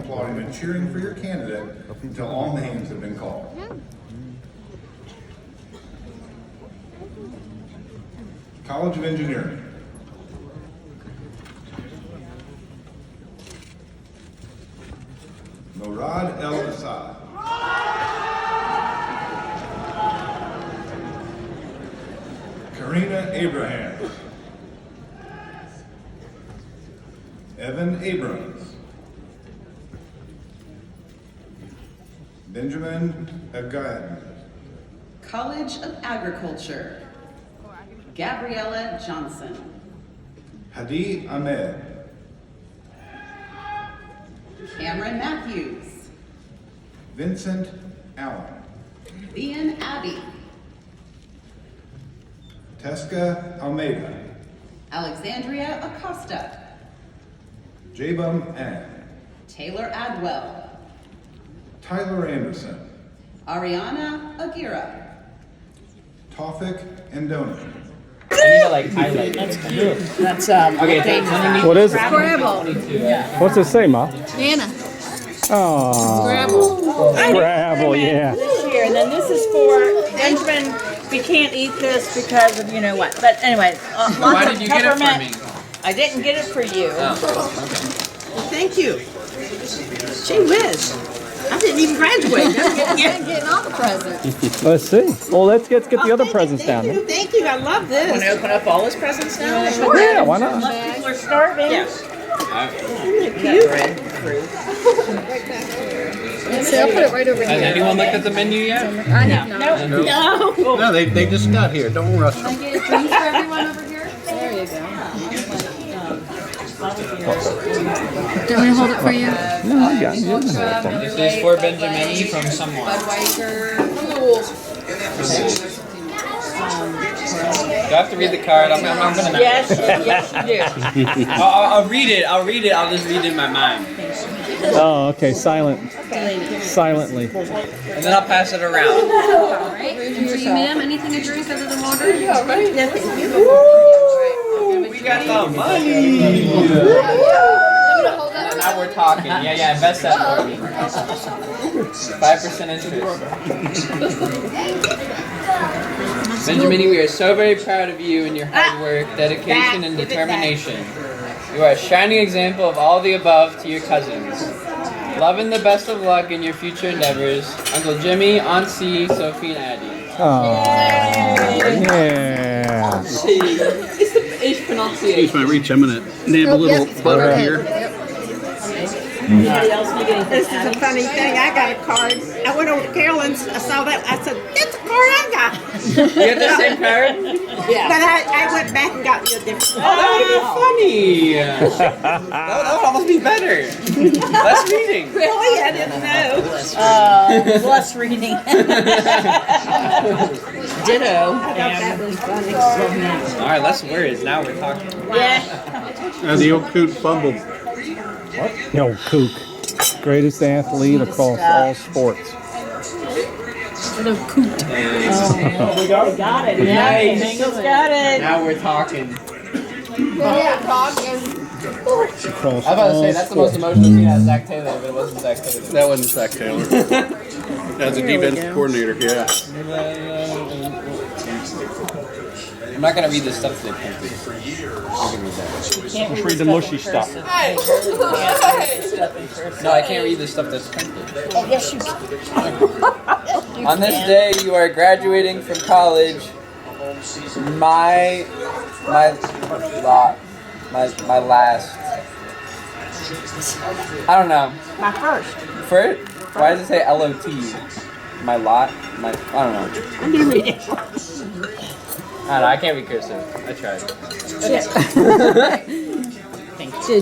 applauding and cheering for your candidate until all names have been called. College of Engineering. Morad El Assad. Karina Abraham. Evan Abrams. Benjamin Agad. College of Agriculture. Gabriella Johnson. Hadi Ahmed. Cameron Matthews. Vincent Allen. Ian Abbey. Tesca Almeida. Alexandria Acosta. Jabum Ann. Taylor Adwell. Tyler Anderson. Ariana Aguirre. Tawfik Andoni. I need to like highlight. That's Okay, it's underneath. What is it? Scrabble. Yeah. What's it say, Ma? Nana. Oh, Scrabble. Scrabble, yeah. This year, and then this is for Benjamin. We can't eat this because of you know what. But anyway, lots Why of did you get it for peppermint. me? I didn't get it for you. Oh, Thank you. Gee whiz. I didn't even graduate. I'm getting all the presents. Let's see. Well, let's get the other presents down. Thank you. Thank you. I love Want to this. open up all his presents now? Yeah, why not? Unless people are starving. Yes. So I'll put it right over Has here. anyone looked at the menu yet? I have not. No. No, they just got here. Don't rush them. Can I get drinks for everyone over here? There you go. Do you want me to hold it for you? No, I got it. This is for Benjamin from someone. Budweiser. Do I have to read the card? I'm gonna not. Yes, you do. I'll read it. I'll just read it in my mind. Oh, okay. Silently. And then I'll pass it around. Alright. And for you, ma'am, anything to drink other than water? We got the money. Now we're talking. Yeah, invest that for me. 5% interest. Benjamin, we are so very proud of you and your hard work, dedication, and determination. You are a shining example of all the above to your cousins. Love and the best of luck in your future endeavors. Uncle Jimmy, Aunt C, Sophie, and Addie. Oh, yeah. Ich pronunciation. Excuse my reach. I'm gonna nab a little butter here. This is a funny thing. I got a card. I went over to Carolyn's. I saw that. I said, that's the card I got. You got the same card? Yeah. But I went back and got you a different Oh, that would be funny. That would almost be better. Less reading. Really? I didn't know. Less reading. Ditto. I thought that was funny. All right, less words. Now we're talking. Yeah. The old coot fumbled. Yo, Kook. Greatest athlete across all sports. We got it. Yeah, Bengals got it. Now we're talking. Across I was about to say that's the most emotional scene at Zach Taylor, but it wasn't Zach Taylor. That wasn't Zach Taylor. That's a defense coordinator. Yeah. I'm not gonna read the stuff they printed. I can read that. Can't Read the mushy stuff. No, I can't read the stuff that's printed. Oh, yes, you can. On this day, you are graduating from college. My last. I don't know. My first. First? Why does it say LOT? My lot? I don't know. I can read it. I don't know, I can't read cursive. I tried.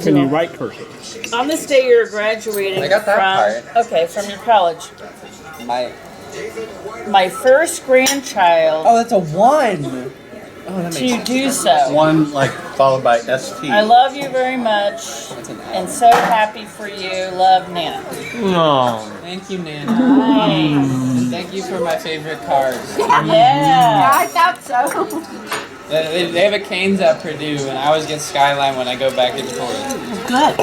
Can you write cursive? On this day, you're graduating I got that from. Okay, from your college. My first grandchild. Oh, that's a 1. Oh, that To do so. One like followed by ST. I love you very much, and so happy for you. Love, Nana. No. Thank you, Nana. Nice. And thank you for my favorite cars. Yeah. I thought so. They have a Canes at Purdue, and I always get Skyline when I go back and forth. Good.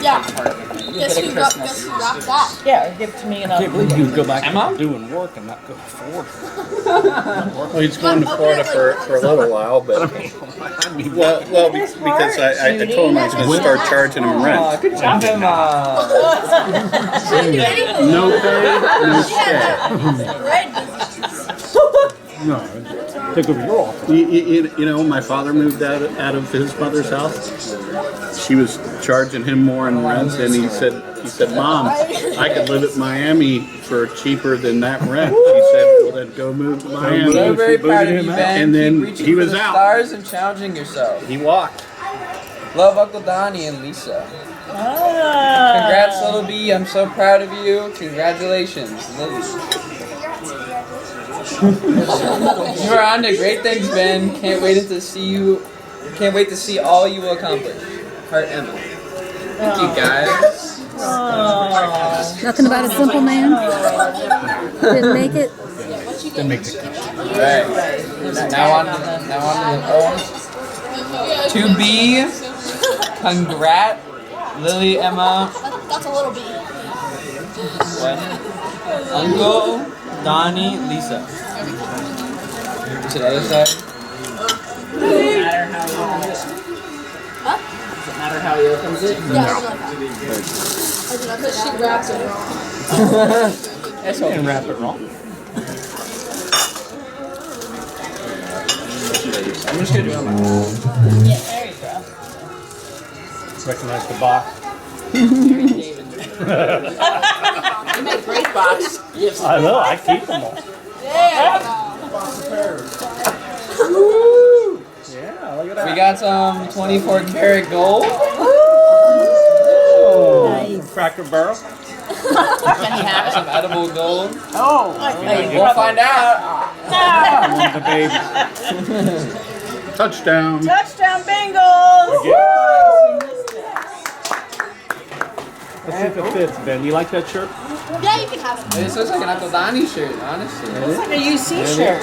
Yeah. Guess who got that? Yeah, or give it to me and I can't I'll. believe you would go back Emma? to doing work and not go to Florida. Well, he's going to Florida for a little while, but well, because I told him I was going to start charging him Aw, rent. good job, Emma. No pay, no stay. No, take over your office. You know, my father moved out of his mother's house. She was charging him more in rent, and he said, "Mom, I could live at Miami for cheaper than that rent." She said, "Well, then go move to Miami." So very proud of you, Ben. And then Keep reaching he was for the out. stars and challenging yourself. He walked. Love Uncle Donnie and Lisa. Ah. Congrats, little B. I'm so proud of you. Congratulations, Lily. You are on to great things, Ben. Can't wait to see all you will accomplish. Heart, Emma. Thank you, guys. Nothing about a simple man. Didn't make it. Then make the All right. Now on to the O's. To be, congrat, Lily, Emma. That's a little bee. What? Uncle, Donnie, Lisa. To the other side. Huh? matter how he opens it? Yeah, because she wraps it wrong. That's You can wrap it wrong. I'm just gonna do it on my own. Yeah, there you go. Recognize the box. You make great box gifts. I know, I keep them all. Yeah. Yeah, look at that. We got some 24 karat gold. Oh, Cracker Barrel. Some edible gold. Oh, We'll find out. The baby. Touchdown. touchdown Bengals! Let's see if it fits, Ben. You like that shirt? Yeah, you can have it. This looks like an Uncle Donnie shirt, honestly. It's like a UC shirt.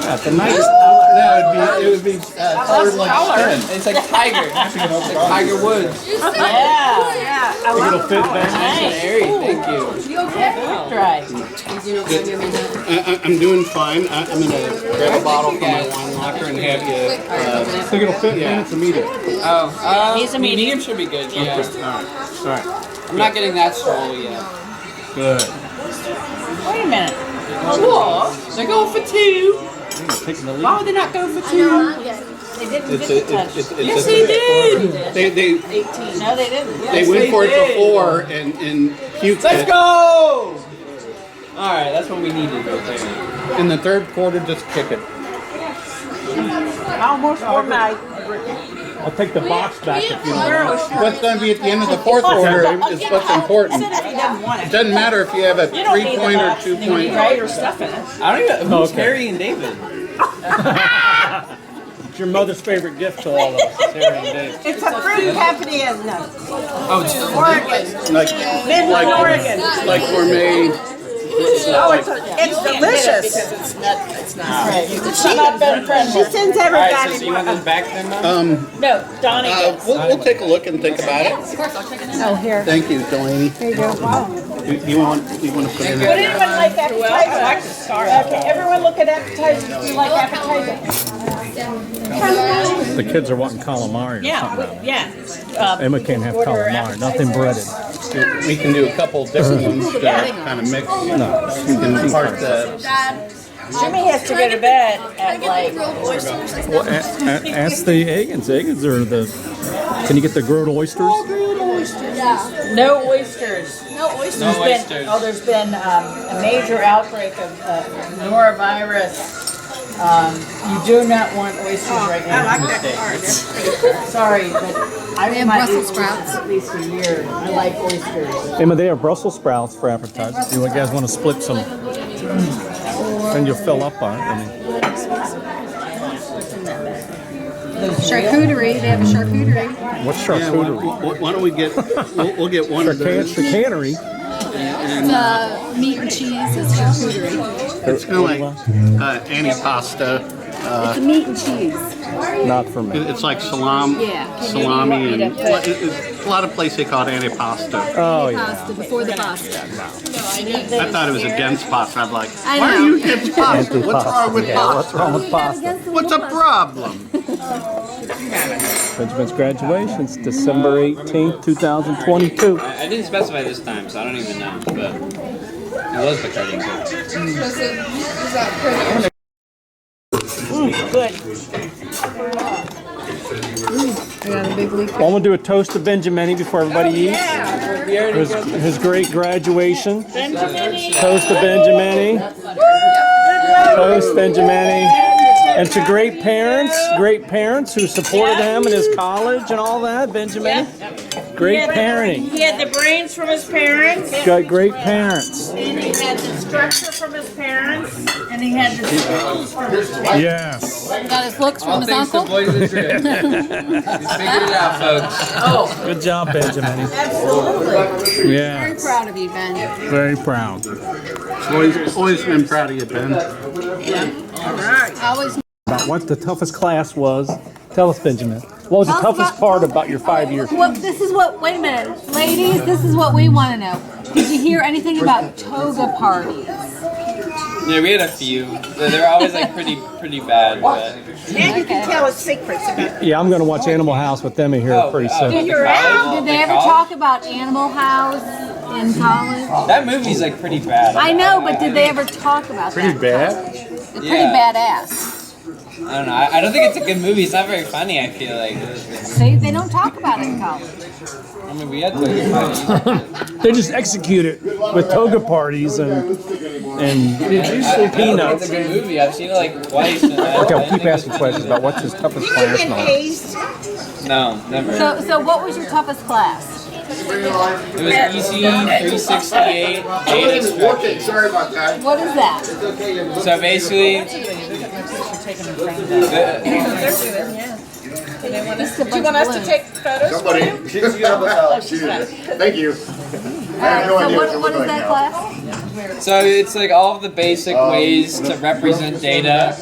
Yeah, it's a nice. It would be colored like string. It's like Tiger. It's like Tiger Woods. Yeah. I Think it'll love fit, Nice Ben? and airy. Thank you. Right. I'm doing fine. I'm going to grab a bottle from my wine locker and have you. Think it'll fit, Ben? It's a medium. Oh, He's a medium. medium should be good. Yeah. All right. I'm not getting that swole yet. Good. Wait a minute. What? They're going for 2. Taking the lead. Why would they not go for 2? They didn't get the touch. Yes, they did. No, they didn't. They went for it before and puked Let's it. go! All right, that's what we needed right there. In the third quarter, just kick it. Almost midnight. I'll take the box back if you want. What's going to be at the end of the fourth quarter is what's important. He doesn't want It it. doesn't matter if you have a You don't need the 3-point or box. You need 2-point. right or stuff in it. I don't even. Who's Okay. Harry and David? It's your mother's favorite gift to all of us. It's Harry and Dave. It's a fruit company in Oh, it's Oregon. Like Midland, Oregon. like gourmet. Oh, it's delicious. It's not. Right. She's not been friendly. She sends all right. So everybody. you want this back then, Mom? No, Donnie gets. We'll take a look and think about it. Oh, here. Thank you, Delaney. There you go. Wow. You want to put in Would there? anyone like appetizers? Okay, everyone look at appetizers. Do you like appetizers? The kids are wanting calamari or something. Yeah. Emma can't have Order calamari, nothing breaded. We can do a couple different ones to kind of mix. No. We can part the. Jimmy has to go to bed at like. Well, ask the Agins. Agins are the. Can you get the grilled oysters? Yeah. No oysters. No oysters. No oysters. There's been a major outbreak of norovirus. You do not want oysters right now. I like that. Sorry, but I have might Brussels eat sprouts. at least a year. I like oysters. Emma, they have Brussels sprouts for appetizers. You guys want to split some? Then you'll fill up on it. I mean, Charcuterie. They have a charcuterie. what's Yeah, charcuterie? why don't we get? We'll get one of those. Chicanery. The meat and cheese is charcuterie. It's kind of like antipasta. It's a meat and cheese. Not for me. It's like salami and a lot of places they call it antipasto. Oh yeah. Pasta before the pasta. I thought it was against pasta. I'm like, I why are know. you against pasta? What's wrong with Yeah, what's pasta? wrong with pasta? What's the problem? Benjamin's graduation's December 18th, 2022. I didn't specify this time, so I don't even know. But it was the cutting Well, I'm gonna do a toast to Benjamin before everybody eats. His great graduation. Toast to Benjamin. Toast Benjamin. And to great parents who supported him in his college and all that, Benjamin. Great parenting. He had the brains from his parents, Got great parents. and he had the structure from his parents, and he had the skills from his parents. Yes. Got his looks from his Thanks to uncle. Boys of Trip. He's figured it out, folks. Good job, Benjamin. Absolutely. Yeah. Very proud of you, Ben. Very proud. Always been proud of you, Ben. All right. I always About what the toughest class was. Tell us, Benjamin. What was the toughest part about your 5 years? Well, this is what, wait a minute. Ladies, this is what we want to know. Did you hear anything about toga parties? Yeah, we had a few. They were always like pretty bad. But And you can tell us secrets about Yeah, I'm going to watch Animal House with them in here pretty soon. You're out. Did they ever talk about Animal House in college? that movie's like pretty bad. I know, but did they ever talk about that? bad? It's pretty badass. I don't know. I don't think it's a good movie. It's not very funny. I feel like. See, they don't talk about it in college. I mean, we had to parties. They just execute it with toga parties and peanuts. It's a good movie. I've seen it like twice. And Okay, I'll keep asking questions about what's his toughest class and all that. Hazed. No, never. So what was your toughest class? It was EC 368 data structure. Sorry about that. What is that? So basically, Do you want us to take photos? Somebody. Thank you. I have no idea So what is that class? so it's like all of the basic ways to represent data.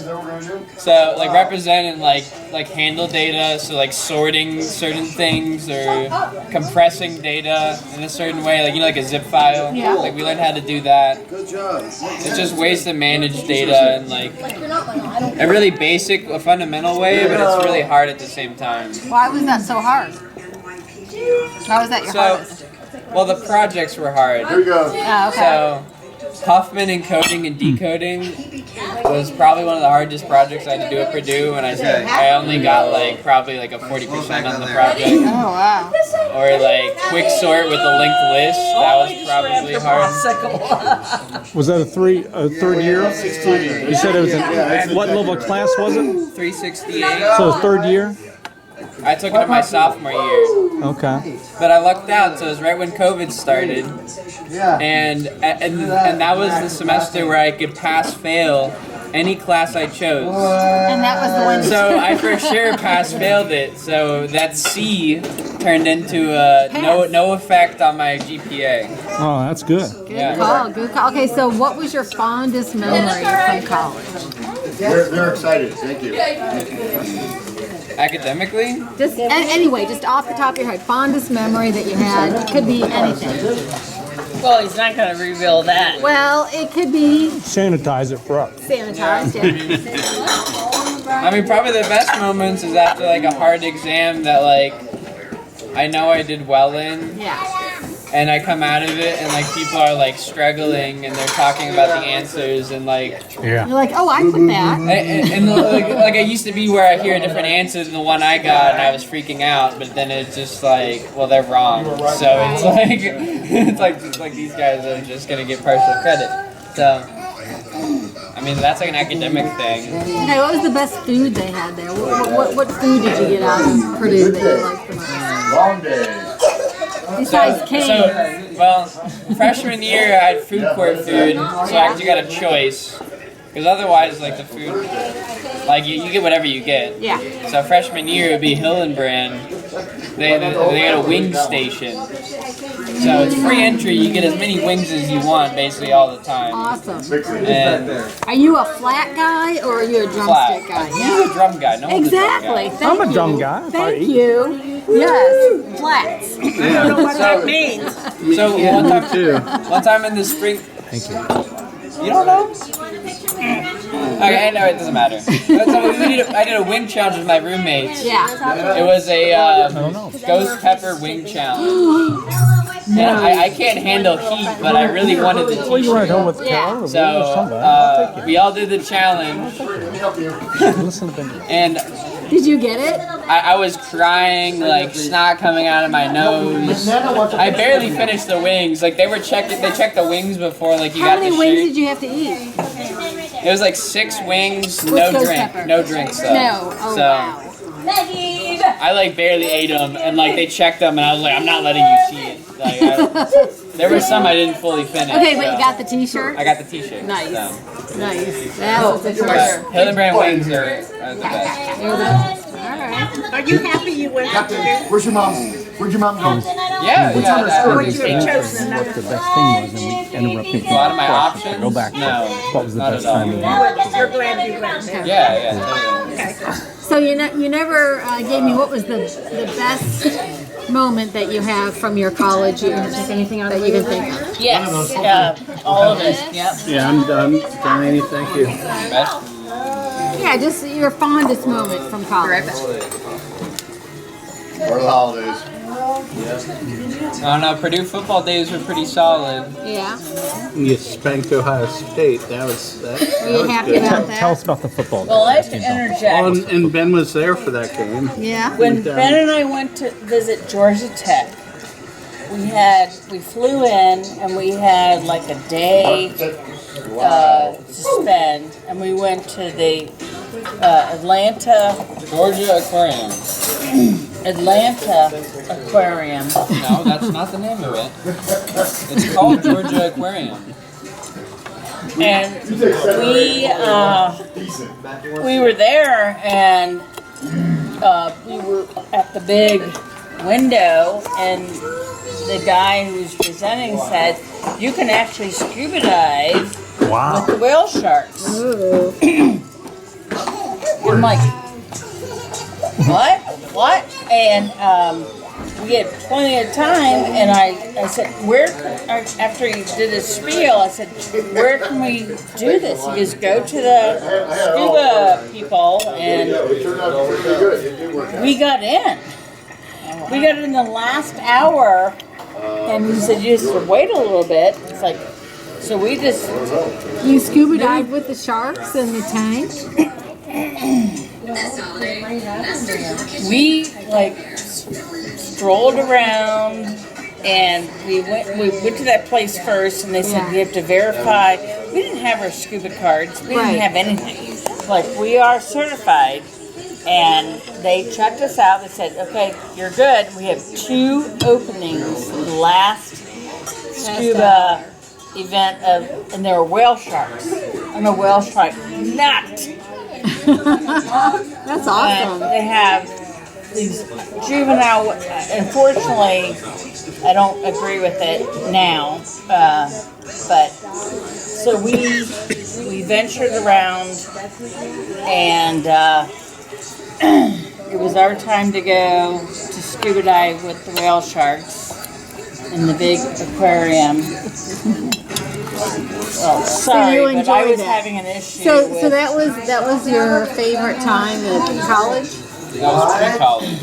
So like represent and like handle data. So like sorting certain things or compressing data in a certain way. Like like a zip file. Yeah. Like we learned how to do that. Good job. It's just ways to manage data in like a really basic, a fundamental way, but it's really hard at the same time. Why was that so hard? Why was that your hardest? Well, the projects were hard. Here we go. Oh, okay. So, Huffman encoding and decoding was probably one of the hardest projects I had to do at Purdue, and I only got like probably like a 40% on the project. Oh, wow. Or like quick sort with a linked list, that was probably hard. Was that a third year? You said it was what level of class was it? 368. So third year? I took it in my sophomore year, Okay. but I lucked out. So it was right when COVID started, and that was the semester where I could pass fail any class I chose. And that was the one. So I for sure pass-failed it. So that C turned into no effect on my GPA. Oh, that's good. Good call, good call. Okay, so what was your fondest memory from college? They're excited. Thank you. Academically, Just anyway, just off the top of your head, fondest memory that you had. It could be anything. Well, he's not going to reveal that. Well, it could be Sanitize it for us. sanitized. Yeah. I mean, probably the best moments is after like a hard exam that like I know I did well in. Yeah. And I come out of it, and like people are like struggling, and they're talking about the answers, and like, Yeah. You're like, oh, I put that. and like I used to be where I hear a different answer than the one I got, and I was freaking out. But then it's just like, well, they're wrong. So it's like, it's like these guys are just gonna get partial credit. So, I mean, that's like an academic thing. Okay, what was the best food they had there? What food did you get out of Purdue that you liked the most? Long day. Besides cake. So, well, freshman year I had food court food, so I actually got a choice. Because otherwise, like the food, like you get whatever you get. Yeah. So freshman year it'd be Hillenbrand. They had a wing station. So it's free entry. You get as many wings as you want, basically all the time. Awesome. And Are you a flat guy or are you a drumstick guy? He's a drum guy. No one's Exactly. a drum guy. I'm a drum guy. Thank you. Yes. Flats. I don't know what that means. So one time in the spring. Thank you. You don't know? Okay, no, it doesn't matter. So I did a wing challenge with my roommates. Yeah. It was a ghost pepper wing challenge. And I can't handle heat, but I really wanted the Well, you went home t-shirt. with Carol. So we all did the challenge, Listen to Benjamin. and Did you get it? I was crying, like snot coming out of my nose. I barely finished the wings. Like they checked the wings before, like you How got many the wings shoot. did you have to eat? It was like 6 wings, With no ghost drink, pepper. no drinks though. No. Oh, so wow. I like barely ate them, and like they checked them, and I was like, I'm not letting you see it. Like there were some I didn't fully finish. Okay, but so. you got the t-shirt? I got the t-shirt. Nice. So. Nice. That's the treasure. Hillenbrand wings are the best. All right. Are you happy you went to Purdue? Where's your mom? Where'd your mom go? Yeah. Would you have chosen What another? the best thing was, and we interrupted A lot of my options. Go back. No. What was the not best at all. time you had? You're glad you went there. Yeah. Totally. So you never gave me what was the best moment that you have from your college years? Anything that you can think of? Yes, all of it, yep. Yeah, I'm done. Johnny, thank you. Best? Yeah, just your fondest moment from college. Or the holidays. I don't know. Purdue football days were pretty solid. Yeah. You spanked Ohio State. That was Were you happy good. about that? Tell us about the football. Well, I have to Well, interject. and Ben was there for that game. Yeah. When Ben and I went to visit Georgia Tech, we flew in and we had like a day to spend, and we went to the Atlanta Georgia Aquarium. Aquarium. No, that's not the name of it. It's called Georgia Aquarium. And we were there, and we were at the big window, and the guy who was presenting said, "You can actually scuba dive Wow. with the whale sharks." Ooh. I'm like, what? And we had plenty of time, and I said, after he did his spiel, I said, where can we do this? He goes, go to the scuba people, and we got in. We got in the last hour, and he said, you just wait a little bit. It's like, so we just... You scuba dive with the sharks in the tank? We strolled around, and we went to that place first, and they said you have to verify. We didn't have our scuba cards. We didn't have anything. Like, we are certified, and they checked us out. They said, okay, you're good. We have 2 openings. Last scuba event and there were whale sharks. I'm a whale shark nut. That's awesome. They have these juvenile. Unfortunately, I don't agree with it now. But so we ventured around, and it was our time to go to scuba dive with the whale sharks in the big aquarium. Oh, sorry, you but I enjoyed was that. having an issue. So with, that was your favorite time at college? That was pre-college.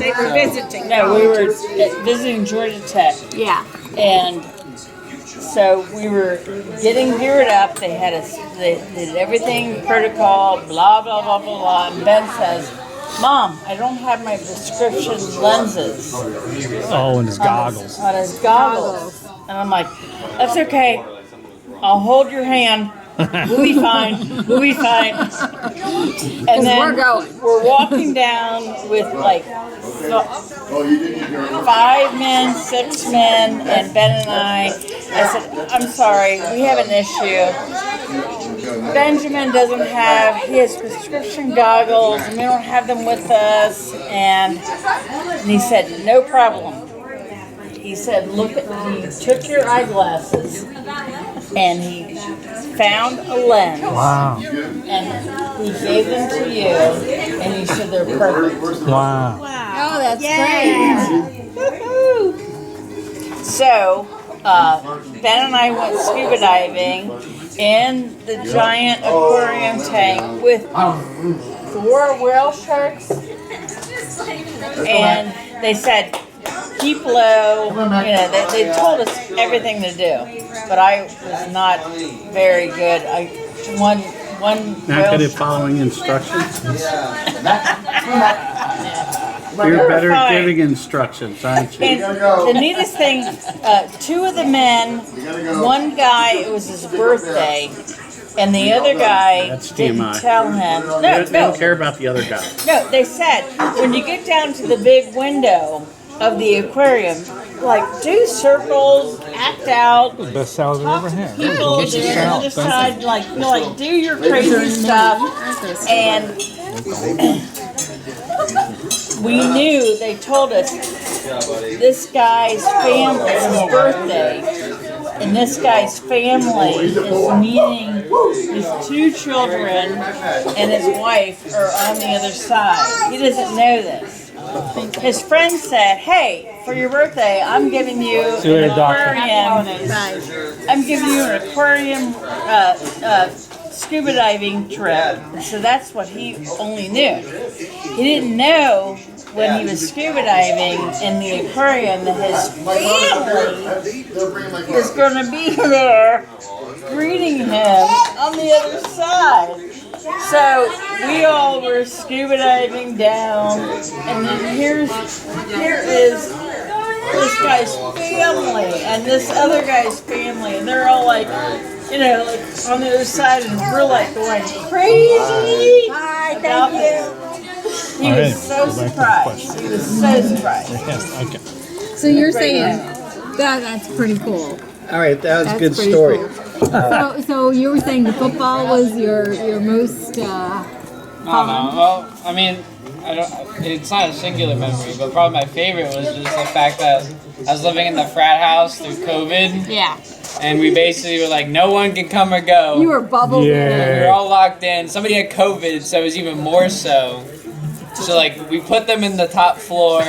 They were visiting. No, we were visiting Georgia Tech. Yeah. And so we were getting geared up. They did everything protocol, blah, blah, blah, blah, blah. And Ben says, Mom, I don't have my prescription lenses Oh, and his goggles. on his goggles. And I'm like, that's okay. I'll hold your hand. We'll be fine. We'll be fine. And then we're going. we're walking down with like 5 men, 6 men, and Ben and I said, I'm sorry, we have an issue. Benjamin doesn't have, he has prescription goggles, and we don't have them with us, and he said, no problem. He said, he took your eyeglasses, and he found a lens. Wow. And he gave them to you, and he said they're perfect. Wow. Oh, that's great. So, Ben and I went scuba diving in the giant aquarium tank with 4 whale sharks, and they said, keep low, they told us everything to do, but I was not very good. One Not good at following instructions? You're better at giving instructions, aren't you? And the neatest thing, 2 of the men, one guy, it was his birthday, and the other guy That's didn't TMI. tell him. They don't care about the other guy. No, they said, when you get down to the big window of the aquarium, like, do circles, act out, Best salad I've ever had. people on the other side, like, do your crazy stuff, and we knew, they told us, this guy's family, it's his birthday, and this guy's family is meeting his 2 children and his wife are on the other side. He doesn't know this. His friend said, hey, for your birthday, I'm giving you an aquarium. I'm giving you an aquarium scuba diving trip. So that's what he only knew. He didn't know when he was scuba diving in the aquarium that his family is going to be there greeting him on the other side. So we all were scuba diving down, and then here is this guy's family and this other guy's family, and they're all like, like on the other side, and we're like going crazy. Hi, thank you. He was so surprised. He was so surprised. Okay. So you're saying that's pretty cool. All right, that was a good pretty story. cool. So you were saying the football was your most No. Well, I mean, it's not a singular memory, but probably my favorite was just the fact that I was living in the frat house through COVID. Yeah. And we basically were like, no one can come or go. You were bubbled We in. were all locked in. Somebody had COVID, so it was even more so. So, like, we put them in the top floor.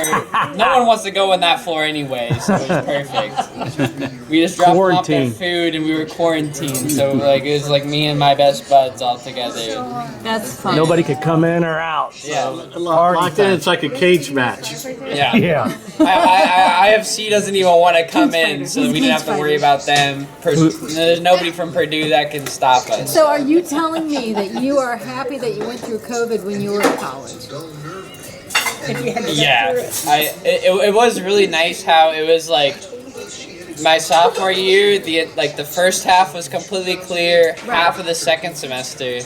No one wants to go on that floor anyway, so it was perfect. We just dropped them off their food, and we were quarantined. So, like, it was like me and my best buds all together. That's fun. Nobody could come in or out. Yeah. Locked in, it's like a cage match. Yeah. Yeah. IFC doesn't even want to come in, so we didn't have to worry about them. There's nobody from Purdue that can stop us. So are you telling me that you are happy that you went through COVID when you were in college? Yeah, it was really nice how it was like my sophomore year. The first half was completely clear, half of the second semester.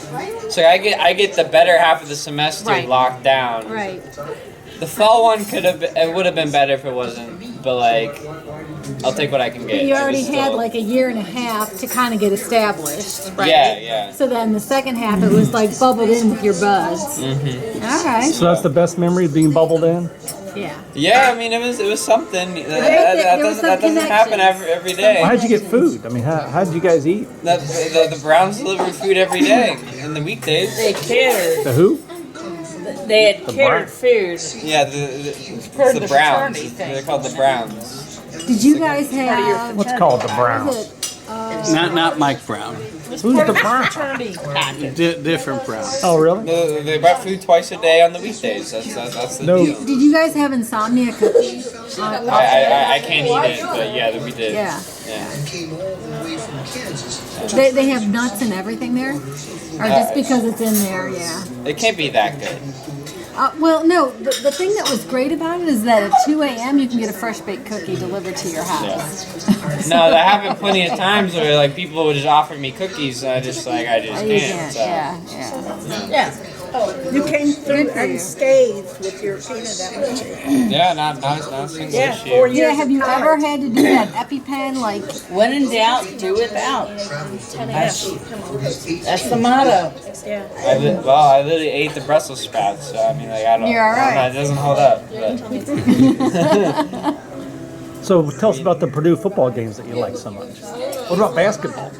So I get the better half of the semester locked down. Right. The fall one would have been better if it wasn't, but like I'll take what I can get. But you already had like a year and a half to kind of get established, right? Yeah. So then the second half, it was like bubbled in with your buds. Mm-hmm. All right. So that's the best memory of being bubbled in? Yeah. Yeah, I mean it was something that doesn't happen every day. Well, how'd you get food? I mean, how did you guys eat? The Browns delivered food every day in the weekdays. They catered. The who? They had catered food. Yeah, it's the Browns. They're called the Browns. Did you guys have? What's called the Browns? Was it, Not Mike Brown. Who's the Browns? Different Brown. Oh, really? They brought food twice a day on the weekdays. That's the deal. did you guys have insomnia cookies? I can't eat it, but yeah, we did. Yeah. Yeah. They have nuts and everything there, or just because it's in there? Yeah. It can't be that good. Well, no. The thing that was great about it is that at 2 a.m. you can get a fresh baked cookie delivered to your house. No, that happened plenty of times where like people would just offer me cookies, and I just You can't. can't. So. Yeah. You came through unscathed with your peanut allergy. Yeah, not a single Yeah, issue. 4 years. Yeah, have you ever had to do that EpiPen? Like, When in doubt, do without. That's the motto. Yeah. I literally ate the Brussels sprouts, so I mean, like, I don't You're all right. know, it doesn't hold up. But. So tell us about the Purdue football games that you like so much. What about basketball?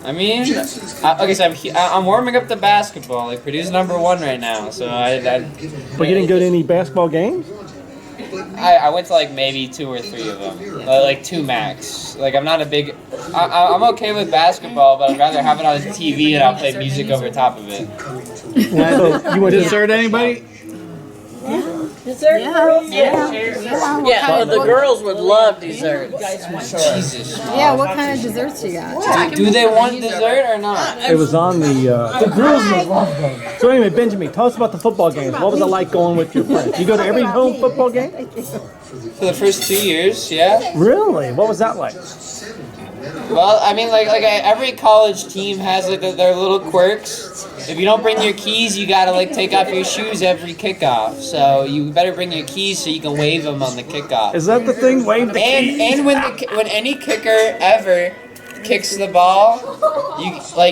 I mean, okay, so I'm warming up the basketball. Like, Purdue's #1 right now, so But you didn't go to any basketball games? I went to like maybe 2 or 3 of them, like 2 max. Like, I'm not a big, I'm okay with basketball, but I'd rather have it on TV and I'll play music over top of it. So you went to Dessert, anybody? Dessert? Yeah, oh, the girls would love desserts. Jesus. yeah, what kind of desserts you got? Do they want dessert or not? It was on the girls would love them. So anyway, Benjamin, tell us about the football games. What was it like going with your friends? You go to every home football game? For the first 2 years, yeah. Really? What was that like? Well, I mean, like every college team has like their little quirks. If you don't bring your keys, you gotta like take off your shoes every kickoff. So you better bring your keys so you can wave them on the kickoff. Is that the thing? Wave the keys? And when any kicker ever kicks the ball,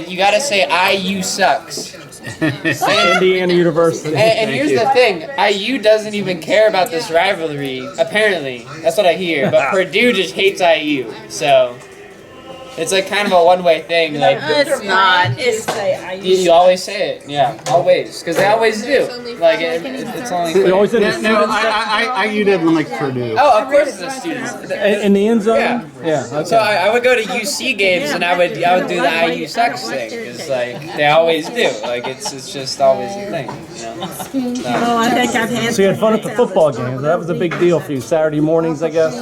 you gotta say IU sucks. Indiana University. And here's the thing, IU doesn't even care about this rivalry. Apparently, that's what I hear. But Purdue just hates IU, so. It's like kind of a one-way thing. Like It's not. you always say it, yeah, always, because they always do. Like it's only. We always did No, you didn't like Purdue. Oh, of course, it's the students. in the end zone. Yeah. Yeah. Okay. So I would go to UC games and I would do the IU sucks thing. It's like they always do. Like it's just always a thing. You know? Oh, I think I've had. So you had fun at the football games. That was a big deal for you. Saturday mornings, I guess.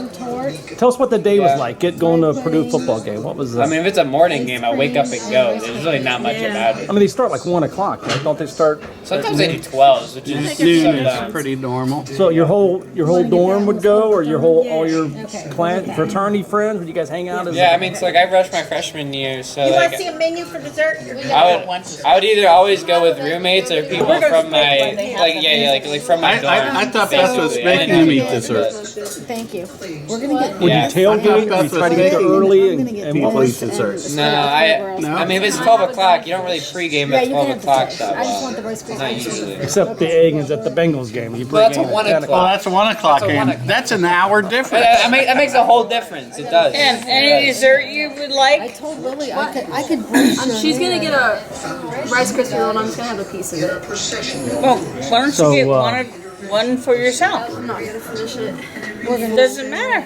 Tell us what the day was like. Going to a Purdue football game. What was that? I mean, if it's a morning game, I wake up and go. There's really not much about it. I mean, they start like 1 o'clock, right? Don't they start? Sometimes they do 12s, which is Noon is sometimes. pretty normal. So your whole dorm would go, or all your class fraternity friends? Would you guys hang out? Yeah, I mean, it's like I rushed my freshman year, so You want like to see a menu for dessert? I would either always go with roommates or people from my like from my dorm. I thought Beth was basically. making him eat dessert. Thank you. We're gonna get. Would Yeah. you tailgate? Would you try to get there early? And People eat dessert. No, I mean if it's 12 o'clock, you don't really pregame at 12 o'clock that I just want well. the Rice Krispies. Not usually. except the Agins at the Bengals game. You Well, that's a pregame at 1 10 o'clock. Well, that's a 1 o'clock That's a game. 1 o'clock. That's an hour difference. That makes a whole difference. It does. And any dessert you would I like? told Lily I could bring. She's gonna get a Rice Krispie roll and I'm just gonna have a piece of it. Well, why don't So, you get one for yourself? I'm not gonna finish it. Doesn't matter.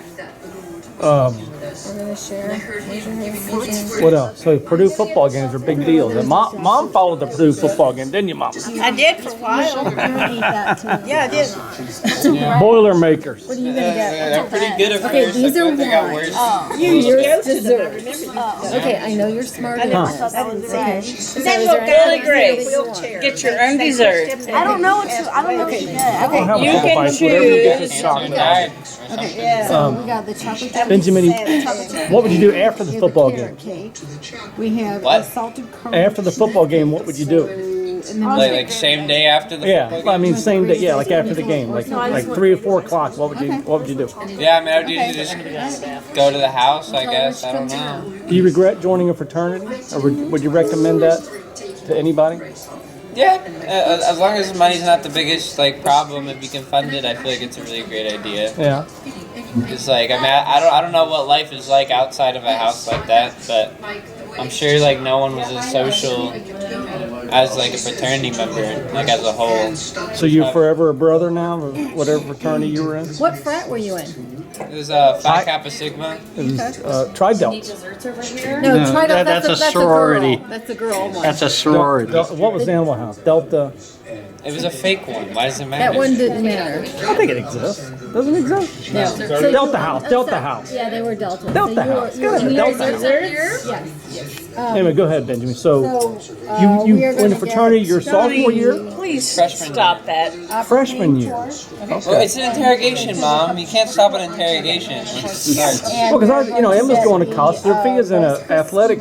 We're gonna share. What else? So Purdue football games are big deals. And Mom followed the Purdue football game, didn't you, Mom? I did for a while. You're gonna eat that too. Yeah, I did. Boilermakers. What are you gonna get? They're pretty good at Okay, first. these I are feel like they got wine. worse. Yours dessert. Okay, I know you're smart. Huh. Okay. That look really great. Get your own dessert. I don't know what to. I don't know what to get. I'll have a You couple can bites. Whatever you get is choose. chocolate. So we got the chocolate chip Benjamin, what would you do after the football game? cake. We have What? a salted caramel. After the football game, what would you do? And then Like same day after the Yeah, football I mean same day. Yeah, like after the game, like 3 or 4 o'clock. What would you do? game? Yeah, I mean I would usually just go to the house. I guess I don't know. Do you regret joining a fraternity, or would you recommend that to anybody? Yeah, as long as money's not the biggest like problem, if you can fund it, I feel like it's a really great idea. Yeah. It's like I mean I don't know what life is like outside of a house like that, but I'm sure like no one was as social as like a fraternity member, like as a whole. So you're forever a brother now, or whatever fraternity you were in? what frat were you in? It was Phi Kappa Sigma. It was Tri-Delta. No, No, try to. that's a girl. sorority. That's a girl one. That's a sorority. What was the animal house? Delta. It was a fake one. Why does it matter? That one didn't matter. I think it exists. Doesn't it exist? No. So Delta House. Delta House. Yeah, they were Delta. Delta so you were, House. you were Good. in Delta yours House. desserts? Yes. Anyway, go ahead, Benjamin. So we you are were in gonna a fraternity your sophomore year, Please Freshman stop that. freshman year. Well, it's an interrogation, Mom. You can't stop an interrogation once it starts. Well, because Emma's going to college. Their fee is in an athletic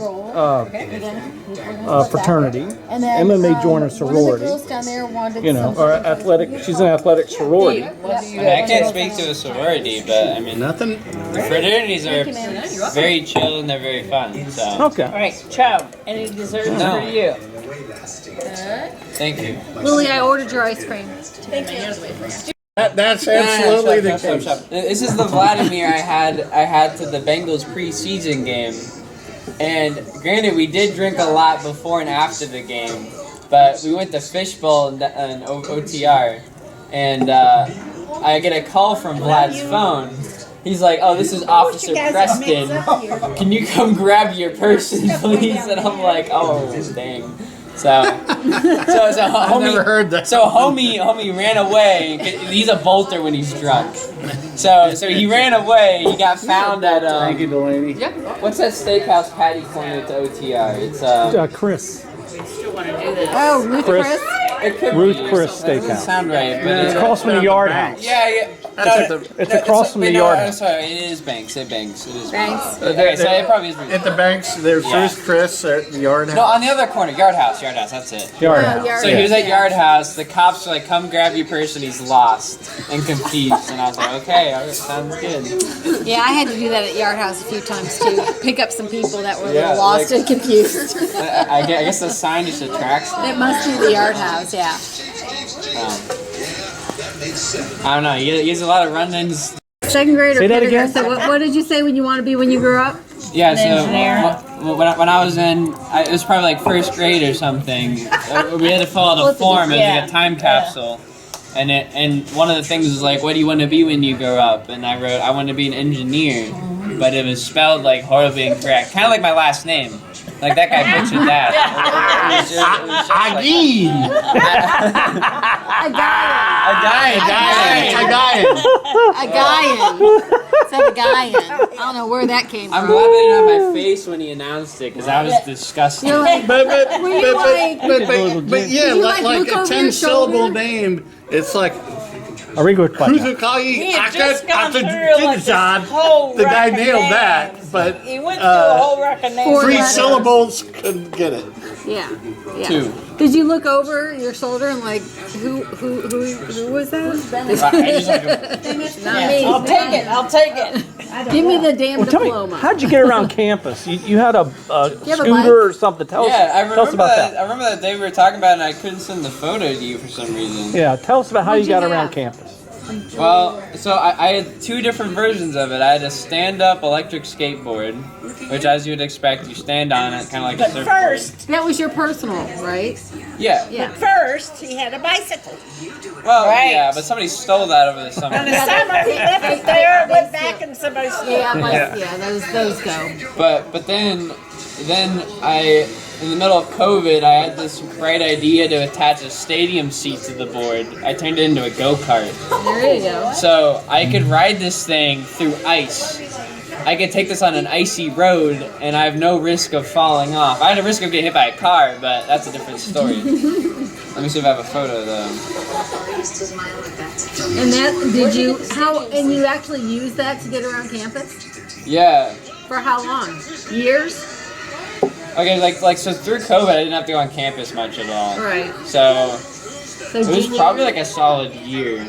fraternity. And then, Emma may join a one sorority. of the girls down there wanted You know, some or sort of- athletic. She's an athletic sorority. I mean, I can't speak to a sorority, but I mean, Nothing. the fraternities are very chill and they're very fun. So Okay. All right, Chow, any desserts No. for you? thank you. Lily, I ordered your ice cream. That's absolutely the Stop, case. stop, stop. This is the Vladimir I had to the Bengals preseason game. And granted, we did drink a lot before and after the game, but we went to Fishbowl and OTR, and I get a call from Vlad's phone. He's like, "Oh, this is Officer Preston. Can you come grab your person, please?" And I'm like, "Oh, dang." So homie, never heard that. So homie ran away. He's a bolter when he's drunk. So he ran away. He got found at Thank you, Delaney. what's that steakhouse patty corner to OTR? It's Chris. Oh, Ruth Chris. Chris? it could Ruth be. Chris It doesn't Steakhouse. sound right, but It's across from the Yard House. yeah. It's across from the Yard House. Sorry, it is Banks. It Banks. It is Thanks. Okay, so it probably is. At the banks, there's Yeah. Ruth Chris at the Yard No, House. on the other corner, Yard House. That's it. Yard House. Yard So he was at Yard House. The cops were like, "Come grab your person. He's lost and confused." And I was like, "Okay, all right, sounds good." Yeah, I had to do that at Yard House a few times too. Pick up some people that were a Yeah, little lost like- and confused. I guess the sign just attracts them. It must be the Yard House, yeah. I don't know. He has a lot of run-ins. Second grade or Say that again? kindergarten. So what did you say when you want to be when you grow up? Yeah, An so engineer. when I was in, it was probably like first grade or something. We had to fill out a form. It was like a time capsule, and one of the things was like, "What do you want to be when you grow up?" And I wrote, "I want to be an engineer," but it was spelled like horribly incorrect, kind of like my last name. Like that guy butchered that. Agins. A guy. A guy. Said a guy. I don't know where that came I'm from. glad they didn't have my face when he announced it, because that was disgusting. You're like, But were you like, yeah, you, like look a over 10-syllable your shoulder? name. It's like Arigo He Kruzukai had just gone through like this whole The guy rack of nailed that, names. but He went through a whole rack of names. 3 letters. syllables couldn't get it. Yeah. 2. Did you look over your shoulder and like, who was that? Not me. I'll take it. Give me the damn Well, tell me, diploma. how'd you get around campus? You had a You have a bike? scooter or something. Tell Yeah, I us remember about that. that. I remember that day we were talking about it, and I couldn't send the photo to you for some reason. Yeah, tell us about how you got have? around campus. Well, so I had 2 different versions of it. I had a stand-up electric skateboard, which, as you'd expect, you stand on it, kind of like a But surfboard. first, That was your personal, right? Yeah. Yeah. first he had a bicycle. Well, Right. yeah, but somebody stole that over the summer. In the summer he left it there and went back and somebody stole it. Those go. But then I, in the middle of COVID, I had this bright idea to attach a stadium seat to the board. I turned it into a go-kart. There you go. So I could ride this thing through ice. I could take this on an icy road, and I have no risk of falling off. I had a risk of getting hit by a car, but that's a different story. Let me see if I have a photo, though. And and you actually used that to get around campus? Yeah. For how long? Years? Okay, so through COVID, I didn't have to go on campus much at all. Right. So So it was probably like a solid year.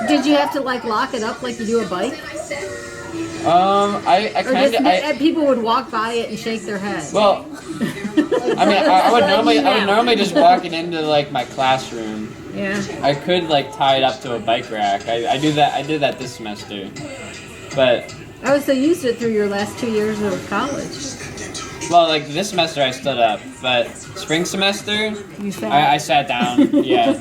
Did you have to like lock it up like you do a bike? I Or kind just of, people would walk by it and shake their head? well, I mean, I would normally just walk it into like my classroom. Yeah. I could like tie it up to a bike rack. I did that this semester, but Oh, so you used it through your last 2 years of college. well, like this semester I stood up, but spring semester You sat. I sat down. Yeah,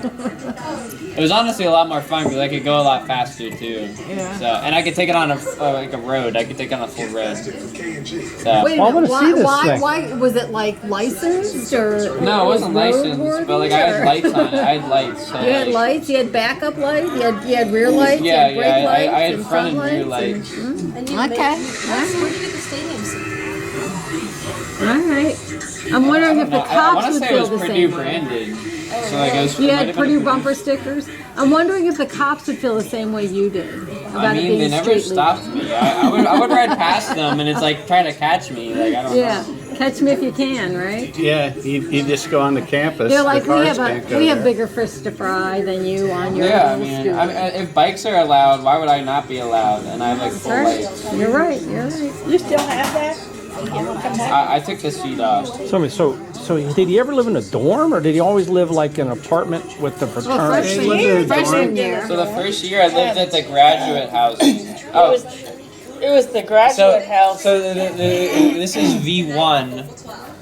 it was honestly a lot more fun because I could go a lot faster too. Yeah. So and I could take it on like a road. I could take it on a full road. So. Wait a Well, I minute. wanna see this Why? thing. Why was it like licensed or? No, it wasn't licensed, but like I had lights on it. I had lights. So, You had like, lights. You had backup lights. You had rear lights. Yeah, you had brake I lights had and front and rear lights. lights. Okay. Where did you get the stadium seat? All right. I'm wondering if the I cops want to would say it feel was the Purdue same way. branded. So like it was. You it might had have Purdue been bumper stickers. I'm wondering if the cops would feel the same way you did about I it mean, being they never street legal. stopped me. I would ride past them, and it's like trying to catch me. Like I don't Yeah. know. Catch me if you can, right? Yeah, you just go on the campus. They're like, the cars can't go we have there. bigger fish to fry than you on your Yeah, I little mean, scooter. if bikes are allowed, why would I not be allowed? And I have like full Right. lights. You're right. You're right. You still have that? I took the seat off. So did he ever live in a dorm, or did he always live like in an apartment with the fraternity? Freshman year. So the first year I lived at the graduate house. Oh, It was the graduate house. so this is V1.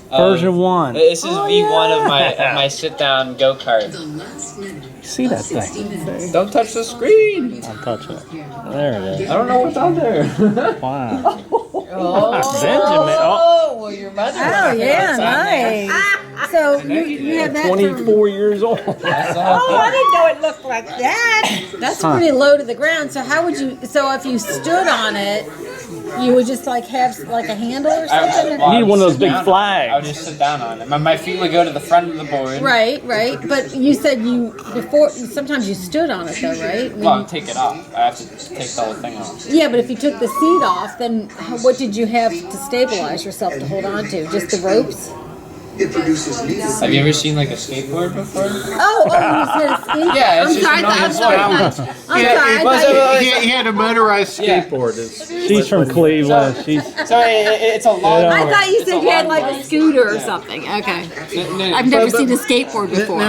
Version 1. This is V1 of my sit-down go-kart. See that thing? Don't touch the screen. I'll touch it. There it is. I don't know what's on there. Wow. Oh, well, your mother. Oh yeah, nice. So you have that. 24 years old. Oh, I didn't know it looked like that. That's pretty low to the ground. So how would you? So if you stood on it, you would just like have like a handle or something. You need one of those big I would flags. just sit down on it. My feet would go to the front of the board. Right, right. But you said before. Sometimes you stood on it though, right? Well, take it off. I have to take the whole thing off. Yeah, but if you took the seat off, then what did you have to stabilize yourself to hold on to? Just the ropes? Have you ever seen like a skateboard before? Oh, you said a ski? Yeah, it's I'm just sorry. another I'm sorry. one. I'm sorry. I thought you- He had a motorized Yeah. skateboard. She's from Cleveland. She's So it's a long. I thought you it's said a you had long like a board. scooter or something. Okay. I've never seen a skateboard before.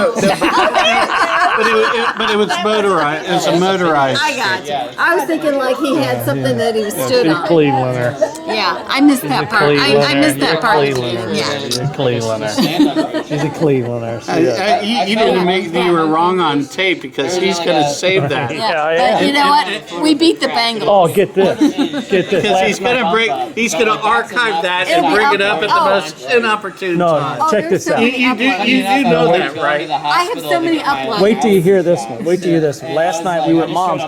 But it was motorized. It was a motorized. I got you. Yeah. I was thinking like he had something that he stood she's on. Clevelander. Yeah, I missed that part. I missed that part. Clevelander. Yeah. She's a Clevelander. Stand up. She's a Clevelander. She is. You didn't make you were wrong on tape because he's going to save that. Yeah, but you know what? We beat the Bengals. Oh, get this. Get this. Because he's going to he's going to archive that and bring it up at the most inopportune No, time. check this out. You do know that, right? I have so many uploads. Wait till you hear this one. Wait till you hear this one. Last night we were at Mom's.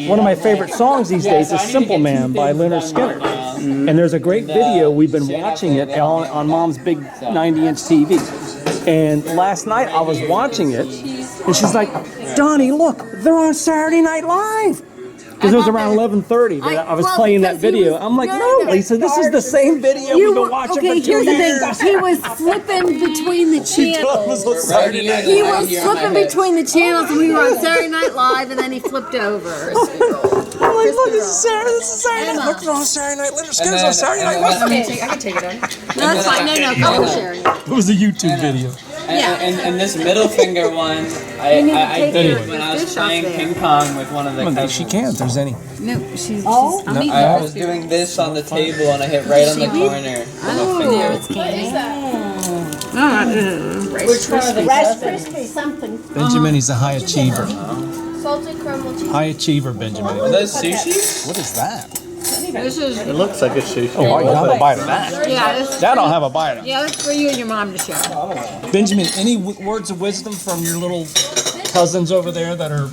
One of my favorite songs these days is Simple Man by Leonard Skinner. And there's a great video. We've been watching it on Mom's big 90-inch TV. And last night I was watching it, and she's like, Donnie, look, they're on Saturday Night Live. Because it was around 11:30 that I was playing that video. I'm like, no, Lisa, this is the same video we've been watching for 2 years. Here's the thing. He was flipping between the channels. He was flipping between the channels, and we were on Saturday Night Live, and then he flipped over. I'm like, look, this is Saturday Night. Look, they're on Saturday Night. Leonard Skinner's on Saturday Night Live. I can take it on. No, that's fine. No, color sharing. It was a YouTube video. And this middle finger one, I did when I was playing ping pong with one of the cousins. She can't. If there's any. No, she's. No, I was doing this on the table and I hit right on the corner. Oh, it's candy. Which one of the Rice Krispie something? Benjamin's a high achiever. Salted caramel cheese. High achiever, Benjamin. Are those sushi? What is that? This is. It looks like a sushi. Oh, I'll have a bite of that. Yeah, this, That I'll have a bite of. yeah, that's for you and your mom to share. Benjamin, any words of wisdom from your little cousins over there that are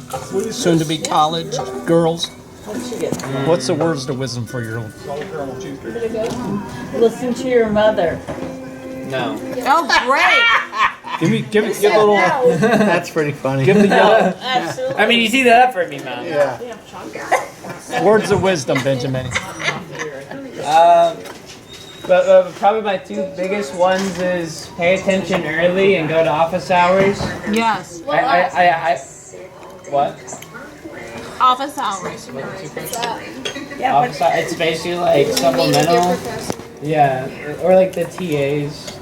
soon to be college girls? What's the words of wisdom for your little? Listen to your mother. No. Oh, great. Give a little. That's pretty funny. Give the yellow. Absolutely. I mean, you see that up for me, Mom. Words of wisdom, Benjamin. But probably my two biggest ones is pay attention early and go to office hours. Yes. What? Office hours. Office hours. It's basically like supplemental. Yeah, or like the TAs.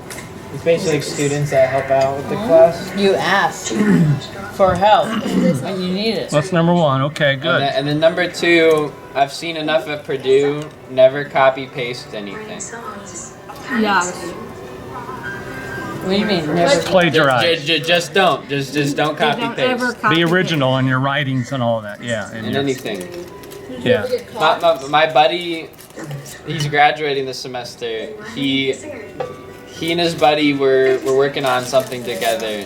It's basically like students that help out with the class. You ask for help when you need it. That's number one. Okay, good. And then number two, I've seen enough at Purdue. Never copy paste anything. Yes. What do you mean? Never Plagiarize. Just don't. Just don't copy Don't ever paste. copy Be original in your writings and all that. Yeah. In anything. Yeah. My buddy, he's graduating this semester. He and his buddy were working on something together,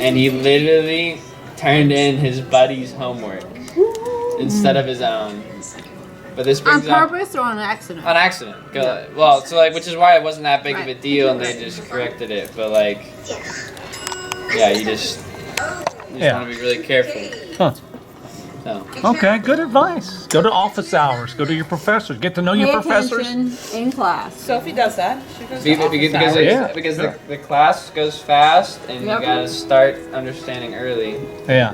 and he literally turned in his buddy's homework instead of his own. But this On brings up purpose or on accident? on accident. Well, so like, which is why it wasn't that big of a deal, and they just corrected it. But like, yeah, you just want to be really careful. Huh. So Okay, good advice. Go to office hours. Go to your professors. Get to know your Pay professors. attention in class. Sophie does that. She goes to because, office because, hours. Yeah. because the class goes fast and Yep. you gotta start understanding early. Yeah.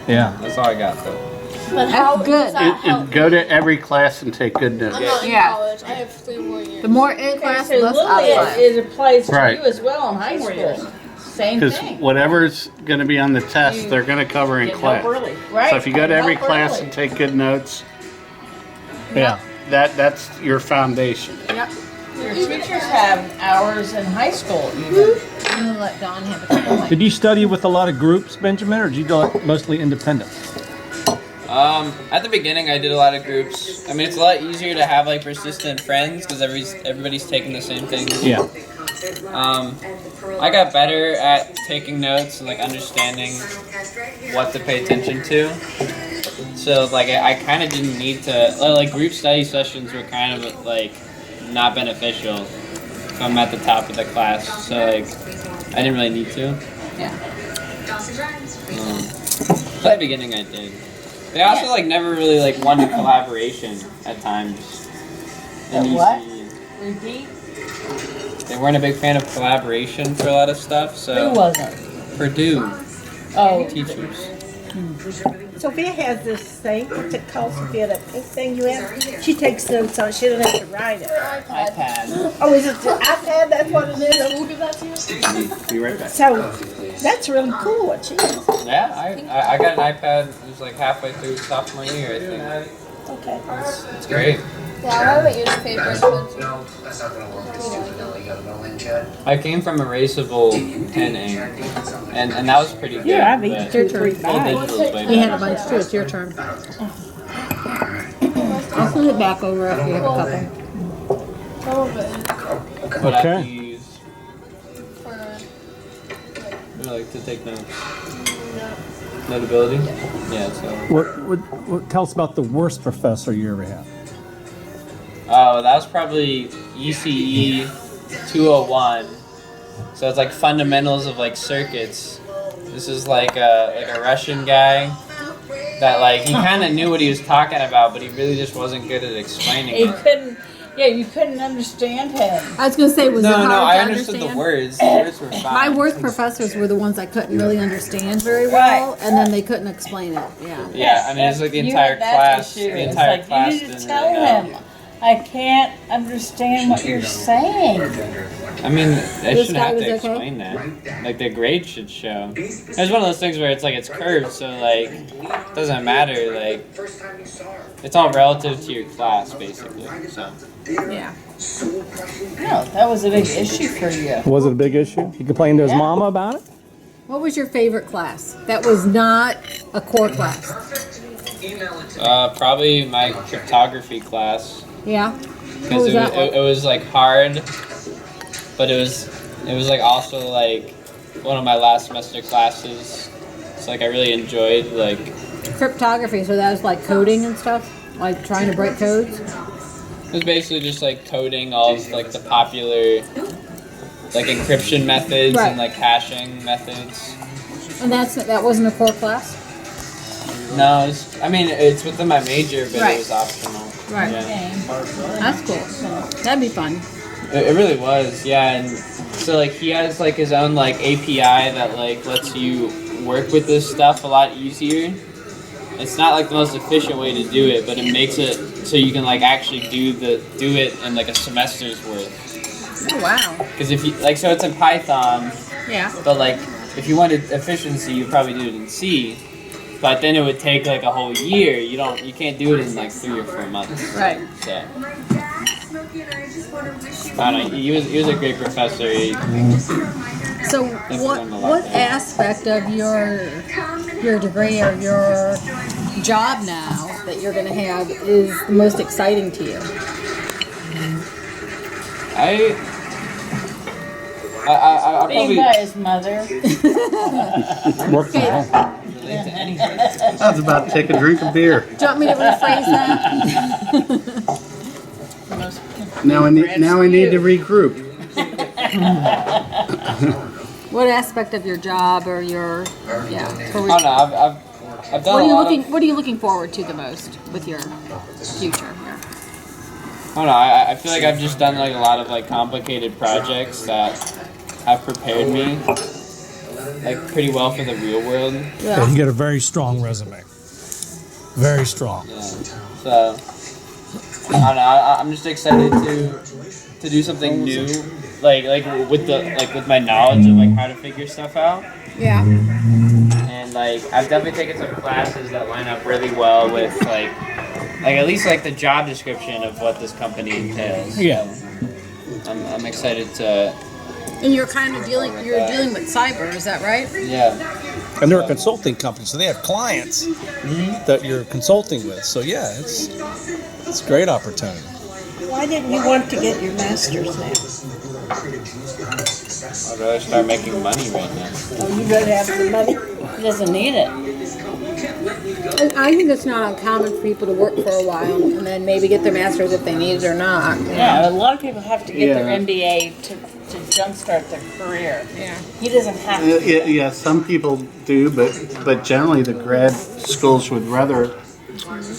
Yeah. That's all I got though. But how That's good. does that help? Go to every class and take good notes. I'm not in Yeah. college. I have 3 more years. The more in class, So the less out Lily, class. it applies to Right. you as well in high school. Same Because thing. whatever's going to be on the test, they're going to cover in Get class. help early. Right. So if you go to every Help class early. and take good notes, Yeah. that's your foundation. Yep. Your teachers have hours in high school even. I'm gonna let Dawn have a couple. Did you study with a lot of groups, Benjamin, or did you do it mostly independent? At the beginning, I did a lot of groups. I mean, it's a lot easier to have like persistent friends because everybody's taking the same things. Yeah. I got better at taking notes and like understanding what to pay attention to. So like I kind of didn't need to like group study sessions were kind of like not beneficial if I'm at the top of the class. So like I didn't really need to. Yeah. At the beginning, I did. They also like never really like wanted collaboration at times. in What? ECE. Repeat. They weren't a big fan of collaboration for a lot of stuff. Who So wasn't? Purdue Oh. teachers. Sophia has this thing, what's it called, Sophia, that pink thing you have? She takes notes on it, she doesn't have to write it. iPad. Oh, is it the iPad, that's what it is? We'll give that to you. Be right back. So, that's really cool what she is. Yeah, I got an iPad. It was like halfway through sophomore year, I think. Okay. It's great. Yeah, I haven't used papers, but I came from erasable pen ink, and that was pretty good. Yeah, I've eaten but 2 or 3 full bags. digital is way We had a better. bunch too. It's your turn. I'll send it back over after you have a couple. some of it What I Okay. use, for I like to take notes. Notability? Yeah, so. What tell us about the worst professor you ever had? Oh, that was probably ECE 201. So it's like fundamentals of like circuits. This is like a Russian guy that like he kind of knew what he was talking about, but he really just wasn't good at explaining You it. couldn't. Yeah, you couldn't understand him. I was gonna say, was it No, hard no, to I understood understand? the words. The words were fine. My worst professors were the ones I couldn't really understand very well, and then they couldn't explain it. Yeah. Yeah, I mean it's like the You entire had that class. issue. The It's entire like, class you need to didn't tell really know. him, I can't understand what you're saying. I mean, they This shouldn't guy have was to okay? explain that. Like the grade should show. It's one of those things where it's like it's curved, so like it doesn't matter. Like it's all relative to your class, basically. So Yeah. No, that was a big issue for you. Was it a big issue? He complained to his Yeah. mama about it? What was your favorite class? That was not a core class. probably my cryptography class Yeah. What because was that one? it was like hard, but it was like also like one of my last semester classes. So like I really enjoyed like. Cryptography. So that was like coding and stuff, like trying to break codes. It was basically just like coding all of like the popular like encryption methods Right. and like hashing methods. And that wasn't a core class. No, I mean it's within my major, but Right. it was optional. Right. Yeah. That's cool. That'd be fun. It really was, yeah. And so like he has like his own like API that like lets you work with this stuff a lot easier. It's not like the most efficient way to do it, but it makes it so you can like actually do it in like a semester's worth. Oh wow. Because if you like, so it's in Python, Yeah. but like if you wanted efficiency, you'd probably do it in C. But then it would take like a whole year. You can't do it in like 3 or 4 months. Right. So I don't know. He was a great professor. So what learned a lot what there. aspect of your degree or your job now that you're going to have is the most exciting to you? I'll Being probably by his mother. Work from home. relate to anything. I was about to take a drink of beer. Do you want me to rephrase that? Now I need to regroup. What aspect of your job or your I don't know. I've done a lot of, What are you looking forward to the most with your future? I don't know. I feel like I've just done like a lot of like complicated projects that have prepared me like pretty well for the real world. Yeah, you get a very strong resume. Very strong. Yeah. So I don't know. I'm just excited to do something new, like with my knowledge of like how to figure stuff out. Yeah. And like I've definitely taken some classes that line up really well with like at least like the job description of what this company entails. Yeah. So I'm excited to. And you're kind of dealing with cyber, is that right? Yeah. And they're a consulting company, so they have clients that you're consulting with. So yeah, it's a great opportunity. Why didn't you want to get your master's now? I'd rather start making money right now. Oh, you'd rather have the money? He doesn't need it. And I think it's not uncommon for people to work for a while and then maybe get their master's if they need it or not. Yeah, a lot of people have to get their Yeah. MBA to jumpstart their career. Yeah. He doesn't have to. Yeah, some people do, but generally the grad schools would rather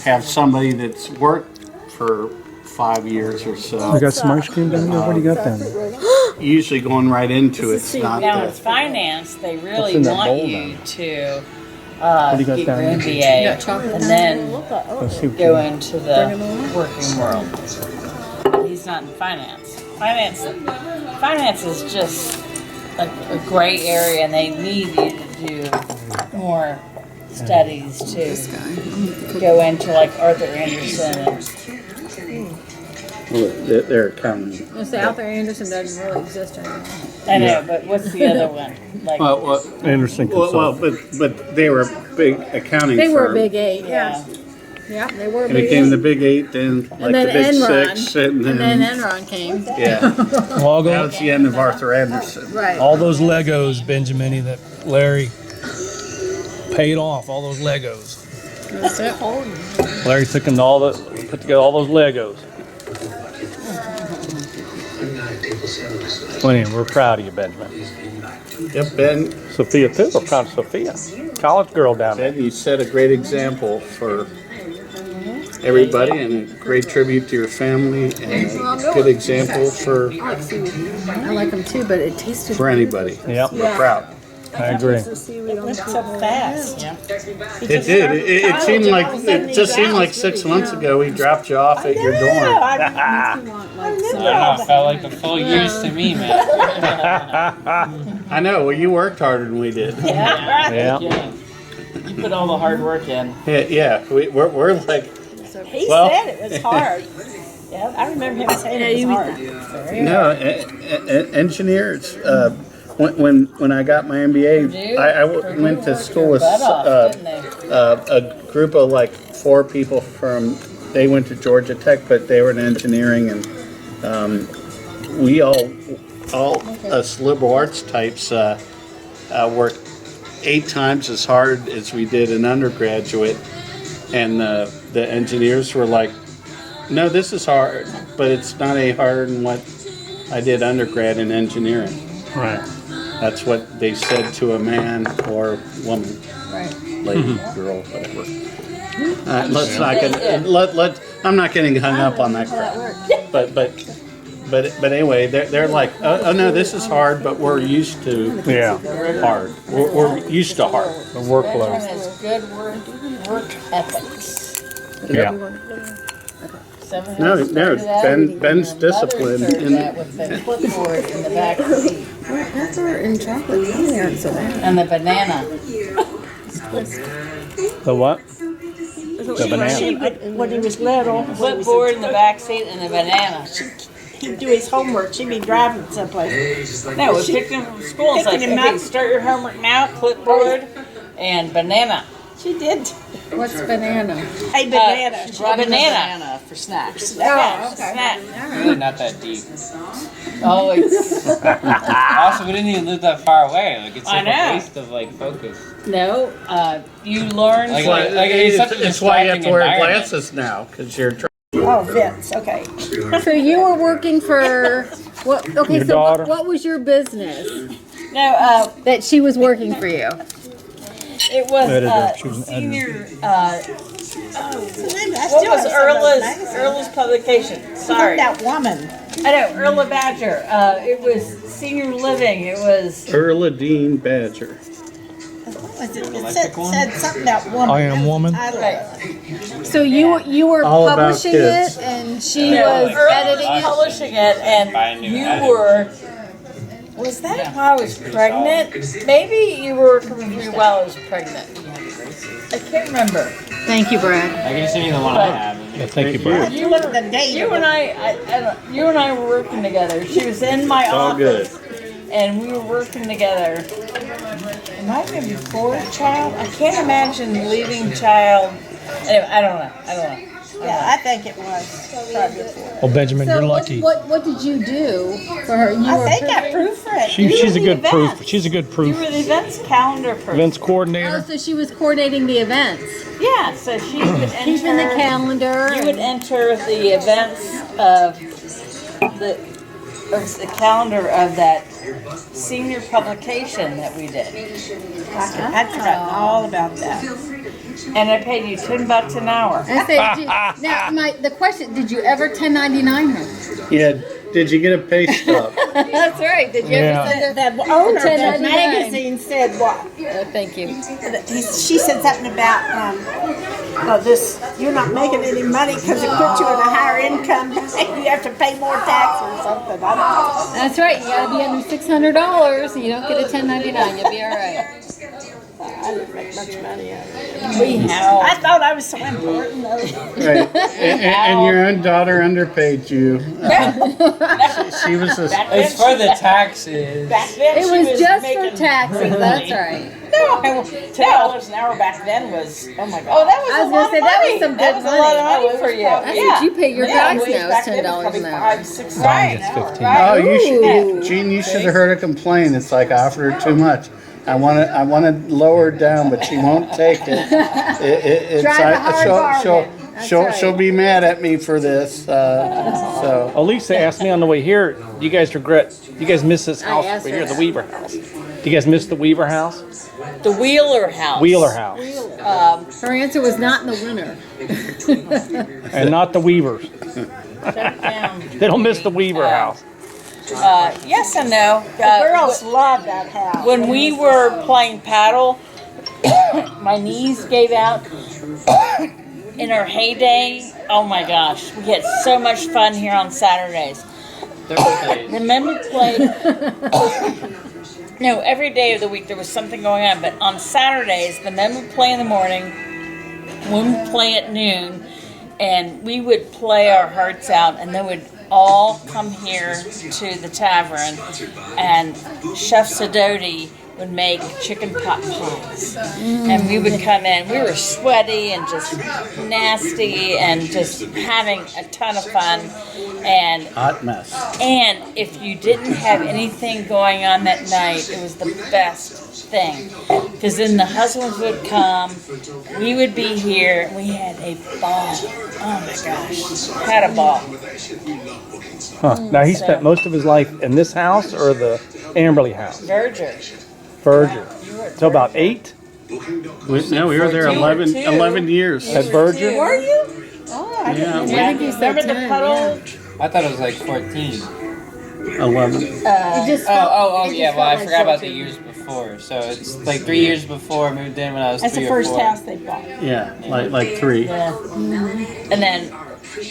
have somebody that's worked for 5 years or so. You got some ice cream down there? What do you got down there? Usually going right into it. It's not Now the, with finance, they really in that want bowl you then? to do you got get down your there? MBA and then Let's see what go you- into the working world. But he's not in finance. Finance is just a gray area, and they need you to do more studies to go into like Arthur Anderson. they're accounting. Arthur Anderson doesn't really exist anymore. I know, but what's the other one? Like Anderson Consulting. But they were a big accounting They were a firm. big 8, yeah. Yeah, they were a And big it became 8. the big 8, then like And then the big Enron. 6, and And then then Enron came. yeah, All, that was the end of Arthur Anderson. Right. all those Legos, Benjamin, that Larry paid off. All those Legos. That's it. Larry put together all those Legos. Well, anyway, we're proud of you, Benjamin. Yep, Ben, Sophia too. We're proud of Sophia, college girl down there. Ben, you set a great example for everybody, and a great tribute to your family, and a good example for I like them too, but it tasted anybody. Yep, We're proud. I agree. It went so fast. It did. It seemed like it just seemed like 6 months ago we dropped you off at your dorm. I don't know. It felt like the full years to me, man. I know. Well, you worked harder than we did. Yeah. you put all the hard work in. Yeah. We're like, He Well- said it was hard. Yeah, I remember him saying it was hard. no, engineers. When I got my MBA, I went to school with a group of like 4 people from. They went to Georgia Tech, but they were in engineering, and we all us liberal arts types worked 8 times as hard as we did an undergraduate, and the engineers were like, "No, this is hard, but it's not any harder than what I did undergrad in engineering." Right. That's what they said to a man or woman, lady, girl, whatever. Let's not get I'm not getting hung up on that crap. But anyway, they're like, oh no, this is hard, but we're used to hard. We're used to hard. The workload. Has good work ethics. Yeah. No, Ben's disciplined. With the clipboard in the back seat. That's in chocolate. They aren't so bad. And the banana. The what? The banana. When he was little, Clipboard in the back seat and the banana. he'd do his homework. She'd be driving someplace. No, we picked him from school. It's like, Picking him okay, up. start your homework now, clipboard, and banana. She did. What's banana? A banana. She brought a banana. For snacks. Oh, okay. Snack. Really not that deep. Oh, it's Also, we didn't even live that far away. Like it's I like know. a waste of like focus. no. You learn. Like, like, it's such a It's why you have to wear distracting glasses now, because you're. Oh, Vince. Okay. So you were working for what? Okay, Your so daughter. what was your business no. that she was working for you? It was Editor. She was an senior. What's the name? I What still was have some of those magazines. Earl's publication? Sorry, That woman. I know Earl Badger. It was senior living. It was. Erladine Badger. Was it said something about woman. I Am Woman? I don't Right. know. So you were All about publishing kids. it, and she No, was Earl editing was it. publishing it, and you were. Was that while I was pregnant? Maybe you were working with me while I was pregnant. I can't remember. Thank you, Brad. I can send you the one I have. Yeah, thank you, Brad. You look at the date. You and I you and I were working together. She was in my all office, and we were working together. It might have been before child. I can't imagine leaving child. Anyway, I don't know. Yeah, I think it was. Probably before. Well, Benjamin, So you're lucky. what did you do for her? You I were think I proofread. She's a the good proof. events. She's a good You proof. were the events calendar person. Events Oh, coordinator. so she was coordinating the events, Yeah, so she would enter. keeping the calendar. You would enter the events of the calendar of that senior publication that we did, I'd forgotten all about that. and I paid you $10 an hour. I said, now the question: did you ever 1099 her? Yeah. Did you get a pay stub? That's right. Did you Yeah. ever send her? The owner of the 1099. magazine said what? Thank you. She said something about you're not making any money because it puts you in a higher income. You have to pay more tax or something. I don't know. That's right. You gotta be under $600, and you don't get a 1099. You'll be all right. I didn't make much money out of it. I thought I was so important though. Right. And your own daughter underpaid you. She was a. It's for the taxes. back then It she was just making for taxes. That's right. No, $10 an hour back then was oh my god. Oh, that was I was gonna say that was some good a lot of money. money for you. That's what you pay your tax now. Is $10 an hour. Right. It's 15. Oh, you should, Gene. You should have heard her complain. It's like I offered her too much. I want to lower her down, but she won't take it. It's Drive a hard bargain. That's right. she'll be mad at me for this. So Elisa asked me on the way here, do you guys miss this house asked over her here, the that. Weaver house? Do you guys miss the Weaver house? The Wheeler house. Wheeler house. Her answer was not in the winter. And not the Weavers. They don't miss the Weaver house. Yes and no. Girls love that house. When we were playing paddle, my knees gave out. In our heyday, oh my gosh, we had so much fun here on Saturdays. Thursdays. Remember no, every day of the week there was something going on, but on Saturdays, the men would play in the morning, women would play at noon, and we would play our hearts out, and then we'd all come here to the tavern, and Chef Sidoti would make chicken pot pies. And we would come in, we were sweaty and just nasty and just having a ton of fun. And hot mess. and if you didn't have anything going on that night, it was the best thing. Because then the husbands would come, we would be here, and we had a ball. Oh my gosh, had a ball. Huh. Now he spent most of his life in this house or the Amberley house? Verger. Berger. So about 8 No, we were there 11 years. at Berger? Were you? Oh, I Yeah, Yeah, think you said remember the 10, puddle? I thought it was like 14. 11. It just felt- Oh, it just yeah. Well, I felt forgot about the like years before. So it's like 3 years before. Moved in when I was That's 3 the or first 4. house they bought. Yeah, like 3. Yeah. And then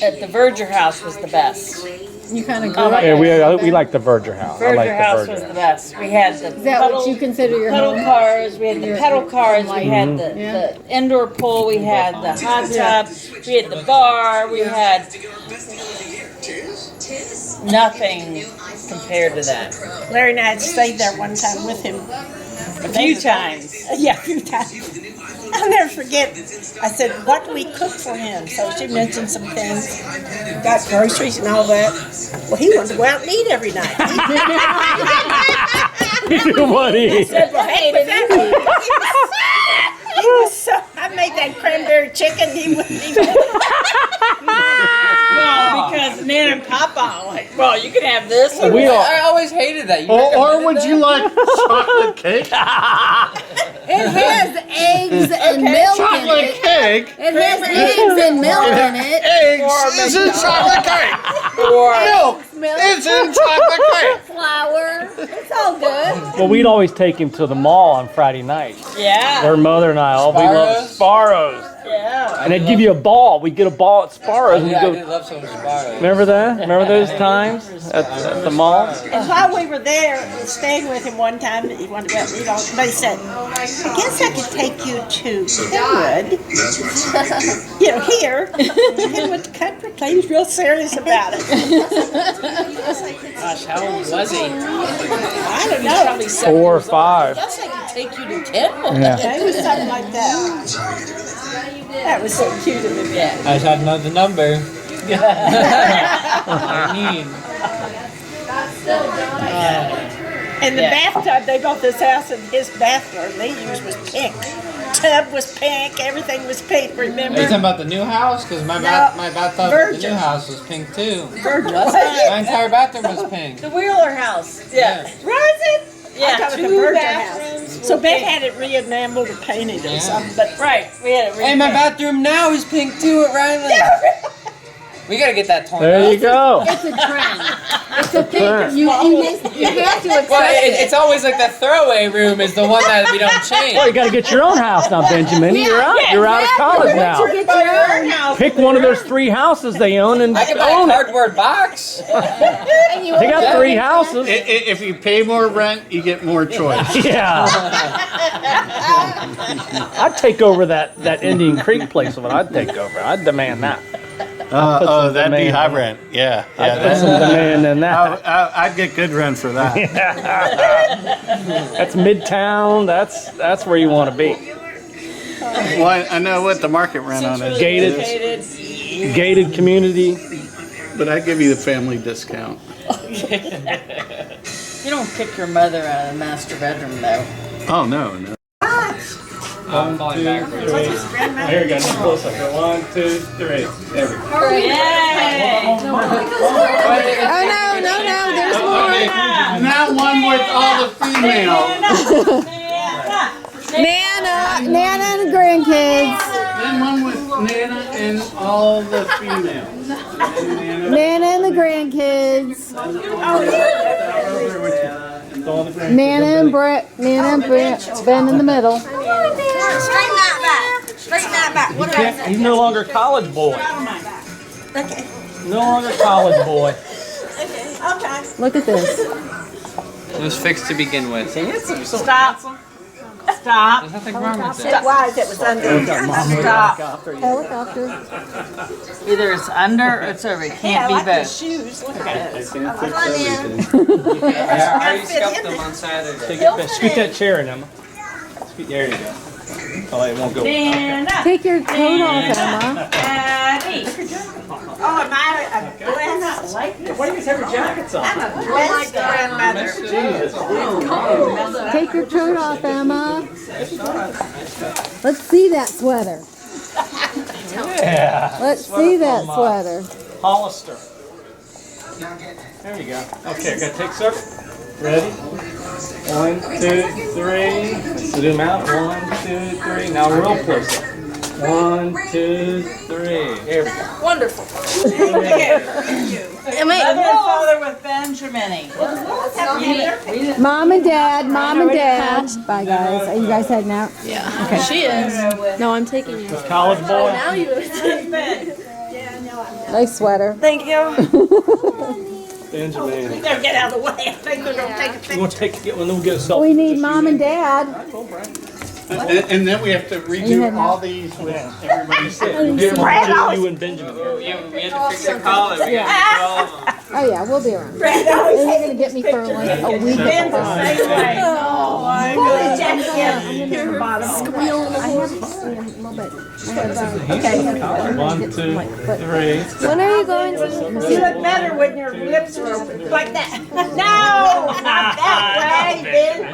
at the Verger house was the best. You kind of Oh, grew my up. Yeah, we like the Verger house. I Verger like the house Verger was the house. best. We had the Is that what you consider your pedal home? cars, we had the pedal cars, we had the indoor pool, we had the hot tub, we had the bar, we had nothing compared to that. Larry and I had stayed there one time with him. A few times. Yeah, a few times. I'll never forget. I said, what do we cook for him? So she mentioned some things. Got groceries and all that. Well, he wanted to go out and eat every night. What he? Said, well, hey, but that, he was so, I made that cranberry chicken. He wouldn't even. Well, because Nan and Papa were like, well, you can have this. We all, I always hated that. Or would you like chocolate cake? It has eggs and milk in Chocolate it. cake. It has eggs and milk in it. Eggs is in chocolate cake. Milk is in chocolate cake. Flour. It's all good. Well, we'd always take him to the mall on Friday night. Yeah. Her mother and I, we love Sparrows. Yeah. And they'd give you a ball. We'd get a ball at Sparrows. And Yeah, I you'd did go, love some Sparrows. remember that? Remember those times at the mall? And while we were there, staying with him one time, he wanted to go out and eat all. They said, "I guess I could take you to Kenwood." Here, Kenwood Country Club. He was real serious about it. Gosh, how old was he? I don't know. Probably 4 or 5. I guess I could take you to Kenwood. Yeah. It was something like that. That was so cute of him. Yeah. I just had another number. I need. And the bathtub, they built this house, and his bathroom they used was pink. Tub was pink, everything was pink, Are you remember? talking about the new house? Because my bathtub at the Virgin. new house was pink too. Virgin. My entire bathroom was pink. The Wheeler house. Yeah. Was it? Yeah, I thought it was the 2 Virgin bathrooms. house. So Beth had it re-enameled or painted or something, but Right. We had it. Hey, my bathroom now is pink too at Riley. We gotta get that torn There up. you go. It's a trend. It's a thing. Trend. You have to accept Well, it. it's always like the throwaway room is the one that we don't change. Well, you got to get your own house now, Benjamin. You're out. You're out of college now. You get your own. Pick one of those 3 houses they own and I can buy a own it. cardboard box. They got 3 houses. If you pay more rent, you get more choice. Yeah. I'd take over that Indian Creek place. What I'd take over. I'd demand that. Oh, that'd be demand high on it. rent. Yeah, I'd put some demand in that. I'd get good rent for that. That's Midtown. That's where you want to be. Well, I know what the market rent on it is, Gated community. but I give you the family discount. You don't kick your mother out of the master bedroom, though. Oh no. I'm falling backwards. Here we go. Close up. 1, 2, 3. There we go. Yay! Oh no, there's more. Now one with all the females. Nana and the grandkids. Then one with Nana and all the females. Nana and the grandkids. Nana and Brett. Ben in the middle. Straighten that back. Straighten that back. What did I say? He's no longer college boy. Okay. No longer college boy. Okay. Look at this. It was fixed to begin with. Stop. Stop. There's nothing wrong with it that. was. It was under. Stop. Helicopter. Either it's under or it's over. It I can't be like the both. shoes. Look at those. I already scuffed them on Saturday. Scoot that chair in, Emma. There you go. Oh, it won't go. Take your coat off, Emma. Oh, am I a blessed? Why do you guys have your jackets on? I'm a blessed grandmother. Take your coat off, Emma. Let's see that sweater. Yeah. Let's see that sweater. Hollister. There you go. Okay, I gotta take some. Ready? 1, 2, 3. Zoom out. 1, 2, 3. Now real close. 1, 2, 3. There we go. Wonderful. Mother and father with Benjamin. Mom and Dad. Bye, guys. Are you guys heading out? Yeah. Okay. She is. No, I'm taking you. College boy. Now you. Nice sweater. Thank you. Benjamin. We gotta get out of the way. I think we're gonna take a picture. You want to get one? Then we'll get a selfie. We need Mom and Dad. And then we have to redo all these with everybody sitting. You and Benjamin. We had to fix the collar. We Yeah. had to do all of them. Oh yeah, we'll be around. And you're gonna get me for like a week. Ben's the same way. Oh my God. I'm gonna squeal. I have a little bit. Okay. 1, 2, 3. When are you going to? You look better when your lips are open like that. No, not that way, Ben.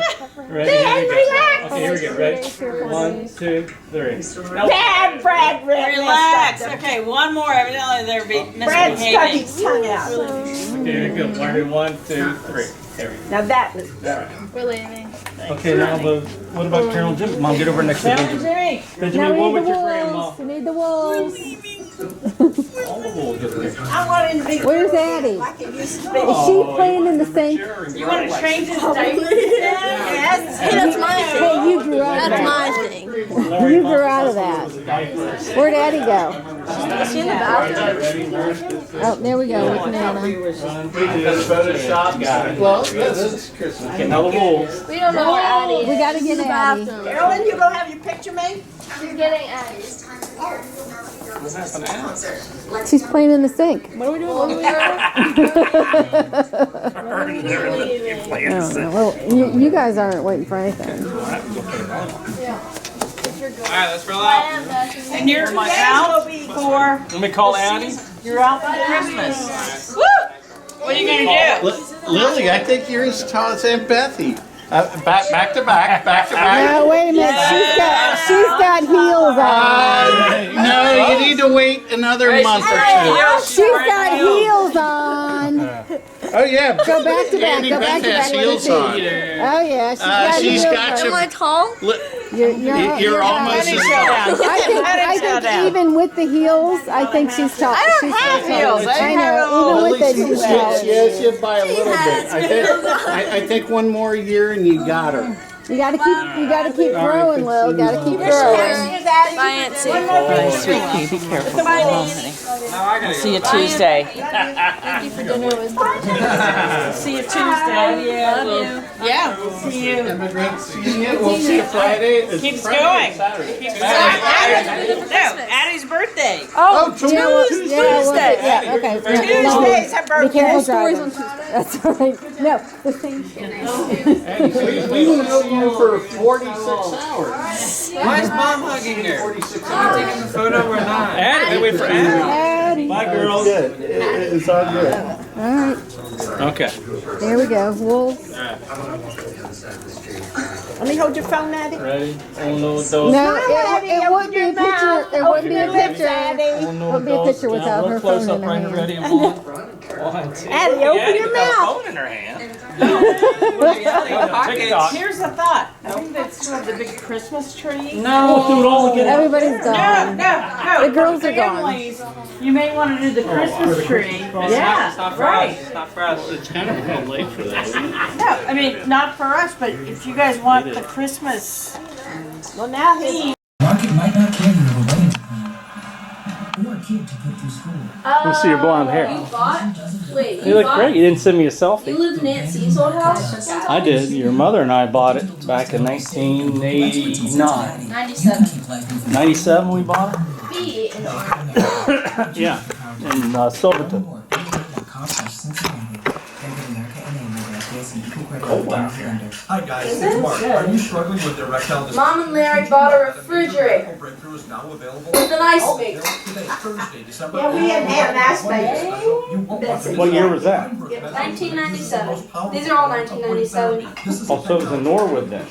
Ready? Here we go. Okay, here we Okay, ready? 1, 2, 3. Bad Brad Red. Relax. Okay, one more. Evidently they're Brad's got misbehaving. his tongue out. Okay, here we go. Ready? 1, 2, 3. There we go. Now that was We're leaving. Okay, now what about Carol and Jim? Mom, get over next to Benjamin. Jimmy. Benjamin, what would your grandma? We need the wolves. All the wolves get there. I want him to be Where's Addie? like it used to be. Is she playing in the sink? You want to change his diaper? Yes. Hey, that's my thing. Hey, you grew out of That's that. my thing. You grew out of that. Where'd Addie go? Is she in the bathroom? Oh, there we go. With Nana. Photoshop guy. Well, this is Christmas. Okay, now the wolves. We don't know where Addie is. We gotta She's get in the Addie. bathroom. Carolyn, you gonna have your picture made? She's getting Addie. She's playing in the sink. What are we doing? I don't know. Well, you guys aren't waiting for anything. Alright, let's roll out. And you're out for Let me call Addie. you're out for Christmas. Woo! What are you gonna do? Lily, I think you're as tall as Aunt Bethy. Back to back. No, wait a minute. She's got heels on. No, you need to wait another month or two. She's got heels on. Oh yeah, Go back to back. Andy Go back to Beth back. has Let me heels see. on. Oh yeah, She's heels got on. you. Am I tall? You're almost as tall. I think even with the heels, I think she's tall. I don't have heels. I know. Even with it, she's tall. Yes, you by a little bit. I think one more year and you got her. You gotta keep growing, Lil. Gotta keep growing. Bye, Auntie. Bye, sweet pea. Be careful. I'll see you Tuesday. Thank you for dinner with me. See you Tuesday. Love you. Yeah, we'll see you. Great seeing you. We'll see you Friday. Keeps going. Keeps going. No, Addie's birthday. Oh, Tuesday. yeah, okay. Tuesday's her Be birthday. careful driving. That's all right. No, the same shit. We will know you for 46 hours. Why is Mom hugging her? 46 Are you taking the photo or not? Addie, wait for Addie. Addie. Bye, girls. It's all good. All right, Okay. there we go. Wolves. Let me hold your phone, Addie. Ready? Oh no, No, it wouldn't be a picture. It wouldn't be a picture. Oh no, It would be a picture without her phone in her hand. Ready? 1, 2. Addie, open your mouth. Phone in her hand. TikTok. Here's the thought. I think that's to have the big Christmas tree. We'll do it all again. Everybody's No, gone. no. The girls are gone. Families, you may want to do the Christmas tree. It's not Yeah, for right. us. It's not for us. It's kind of late for that. No, I mean, not for us, but if you guys want the Christmas. Well, now his Market might not carry you a wedding or a kid to put through school. Let me see your blonde hair. You bought? Wait, You look great. You didn't send me a selfie. You lived in Aunt C's old house? I did. Your mother and I bought it back in 1989. 97. 97 we bought it? B in Yeah, in Silverton. Hi guys, it's Mark. Are you struggling with erectile dysfunction? Mom and Larry bought a refrigerator Breakthrough is now available. with an ice maker. Today, Thursday, December. Yeah, we didn't have an ice maker. You won't want to What year was that? 1997. These are all 1997. Oh, so it was in Norwood then.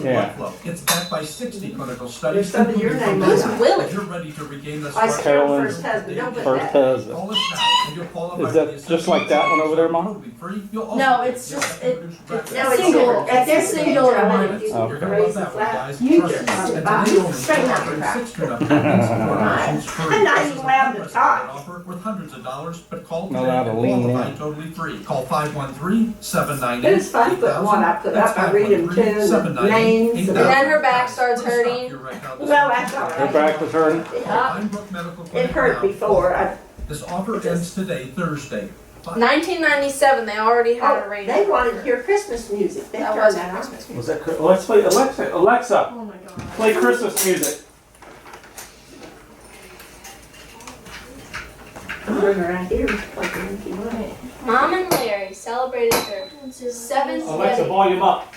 Yeah. It's backed by 60 clinical studies. Your name Who's Willie? You're ready to regain the I spark. Carolyn's first husband. Don't put first that. husband. Call us now, and you'll qualify Is for the that just like that one over there, Mom? free. You'll also No, it's just it's No, a it's single. different. It's a singular one. Okay. You're gonna love that one, guys. You Trust just us. have to And buy today only straight up offering about. 6 turn-up payments for options free. I'm not even allowed to talk. Offer worth hundreds of dollars, but call Know today how to and lean qualify in. totally free. Call 513-798-8000. It's fun putting one I put up. I read them too, the names. And then her back starts hurting. Well, that's all Her right. back was hurting. It hurt before. This offer ends today, Thursday. 1997. They already had a They radio. wanted to hear Christmas music. They That turned wasn't that on. Christmas music. Was that? Let's play Alexa. Alexa, Oh my god. play Christmas music. I'm bringing her out here. Like, if you want it. Mom and Larry celebrated their 7th Alexa, wedding. volume up.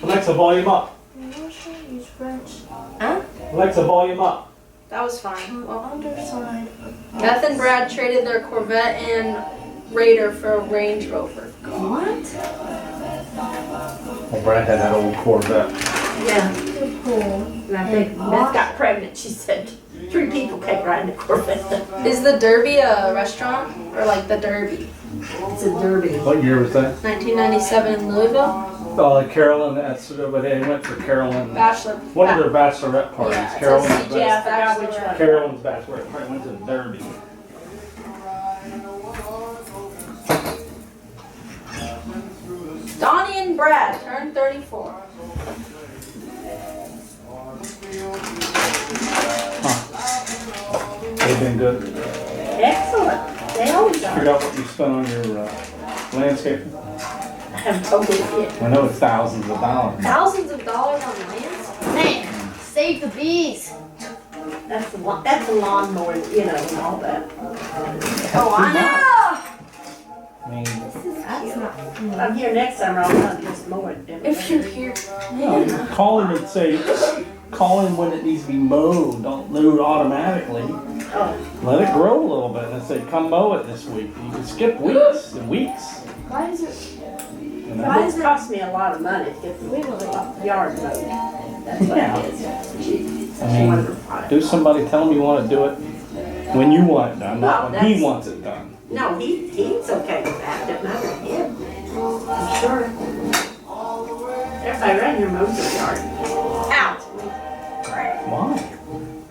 Alexa, volume up. Huh? Alexa, volume up. That was fine. Well, Beth and Brad traded their Corvette and Raider for a Range Rover. What? Well, Brad had that old Corvette. Yeah. And I think Beth got pregnant. She said 3 people came riding the Corvette. Is the Derby a restaurant or like the Derby? It's a Derby. What year was that? 1997 in Louisville. Oh, Carolyn, that's what they went for Carolyn. Bachelor. One of their bachelorette parties. Yeah, it Carolyn's, says CJ's Yeah, I forgot which Bachelorette. one. Carolyn's bachelorette party went to the Derby. Donnie and Brad turned 34. They've been good. Excellent. They always are. Figured out what you spent on your landscaping? I haven't told you yet. I know it's thousands of dollars. Thousands of dollars on lands? Man, save the bees. That's a lawnmower, you know, and all that. Oh, I know. I mean, That's not. I'm here next summer. I'll just mow it. If you're here. no, call him and say, call him when it needs to be mowed. Don't mow it automatically. Oh, Let it grow a little bit and say, come mow it this week. You can skip weeks and weeks. Why is it? You know? well, it's cost me a lot of money to get the yard mowed. That's what Yeah. it is. She I wanted mean, to buy it. do somebody tell him you want to do it when you want it done, not Well, when he that's- wants it done. No, he's okay with that. It doesn't matter to him. I'm sure. Everybody around here mows their yard. Out. Why?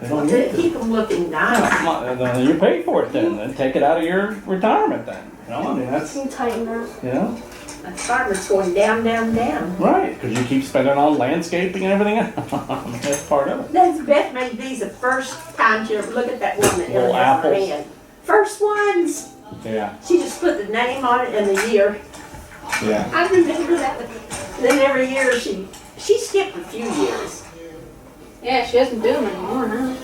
They don't need To to. keep them looking nice. Then you pay for it then take it out of your retirement then. You know, I mean, that's, Can you tighten that? you know, That farmer's going down, down, down. right, because you keep spending on landscaping and everything else. I mean, that's part of it. That's Beth made these the first time she ever looked at that one that Little Ellen has in her apples. hand. First ones. Yeah, She just put the name on it and the year. yeah. I remember that. Then every year she skipped a few years. Yeah, she doesn't do them anymore now.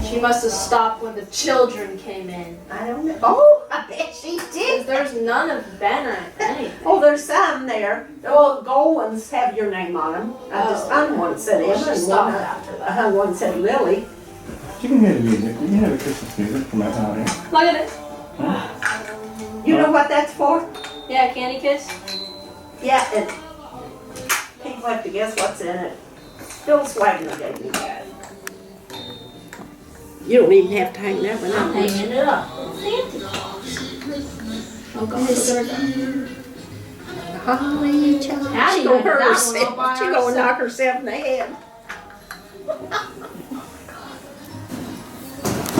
She must have stopped when the children came in. I don't know. Oh, I bet she Because did. there's none of Ben or anything. Oh, there's some there. The old gold ones have your name on them. I just hung one that said Emma She and stopped one after I that. hung one that said Lily. You can hear the music. You can hear the Christmas music from out here. Look at it. You know what that's for? Yeah, Candy Kiss. Yeah, and people have to guess what's in it. Bill Swagner gave me that. You don't even have to hang that one I'm up. hanging it up. Santa Claus. Oh, go Holly child. How do She you gonna have hurt that one herself. all by She gonna herself? knock herself in the head.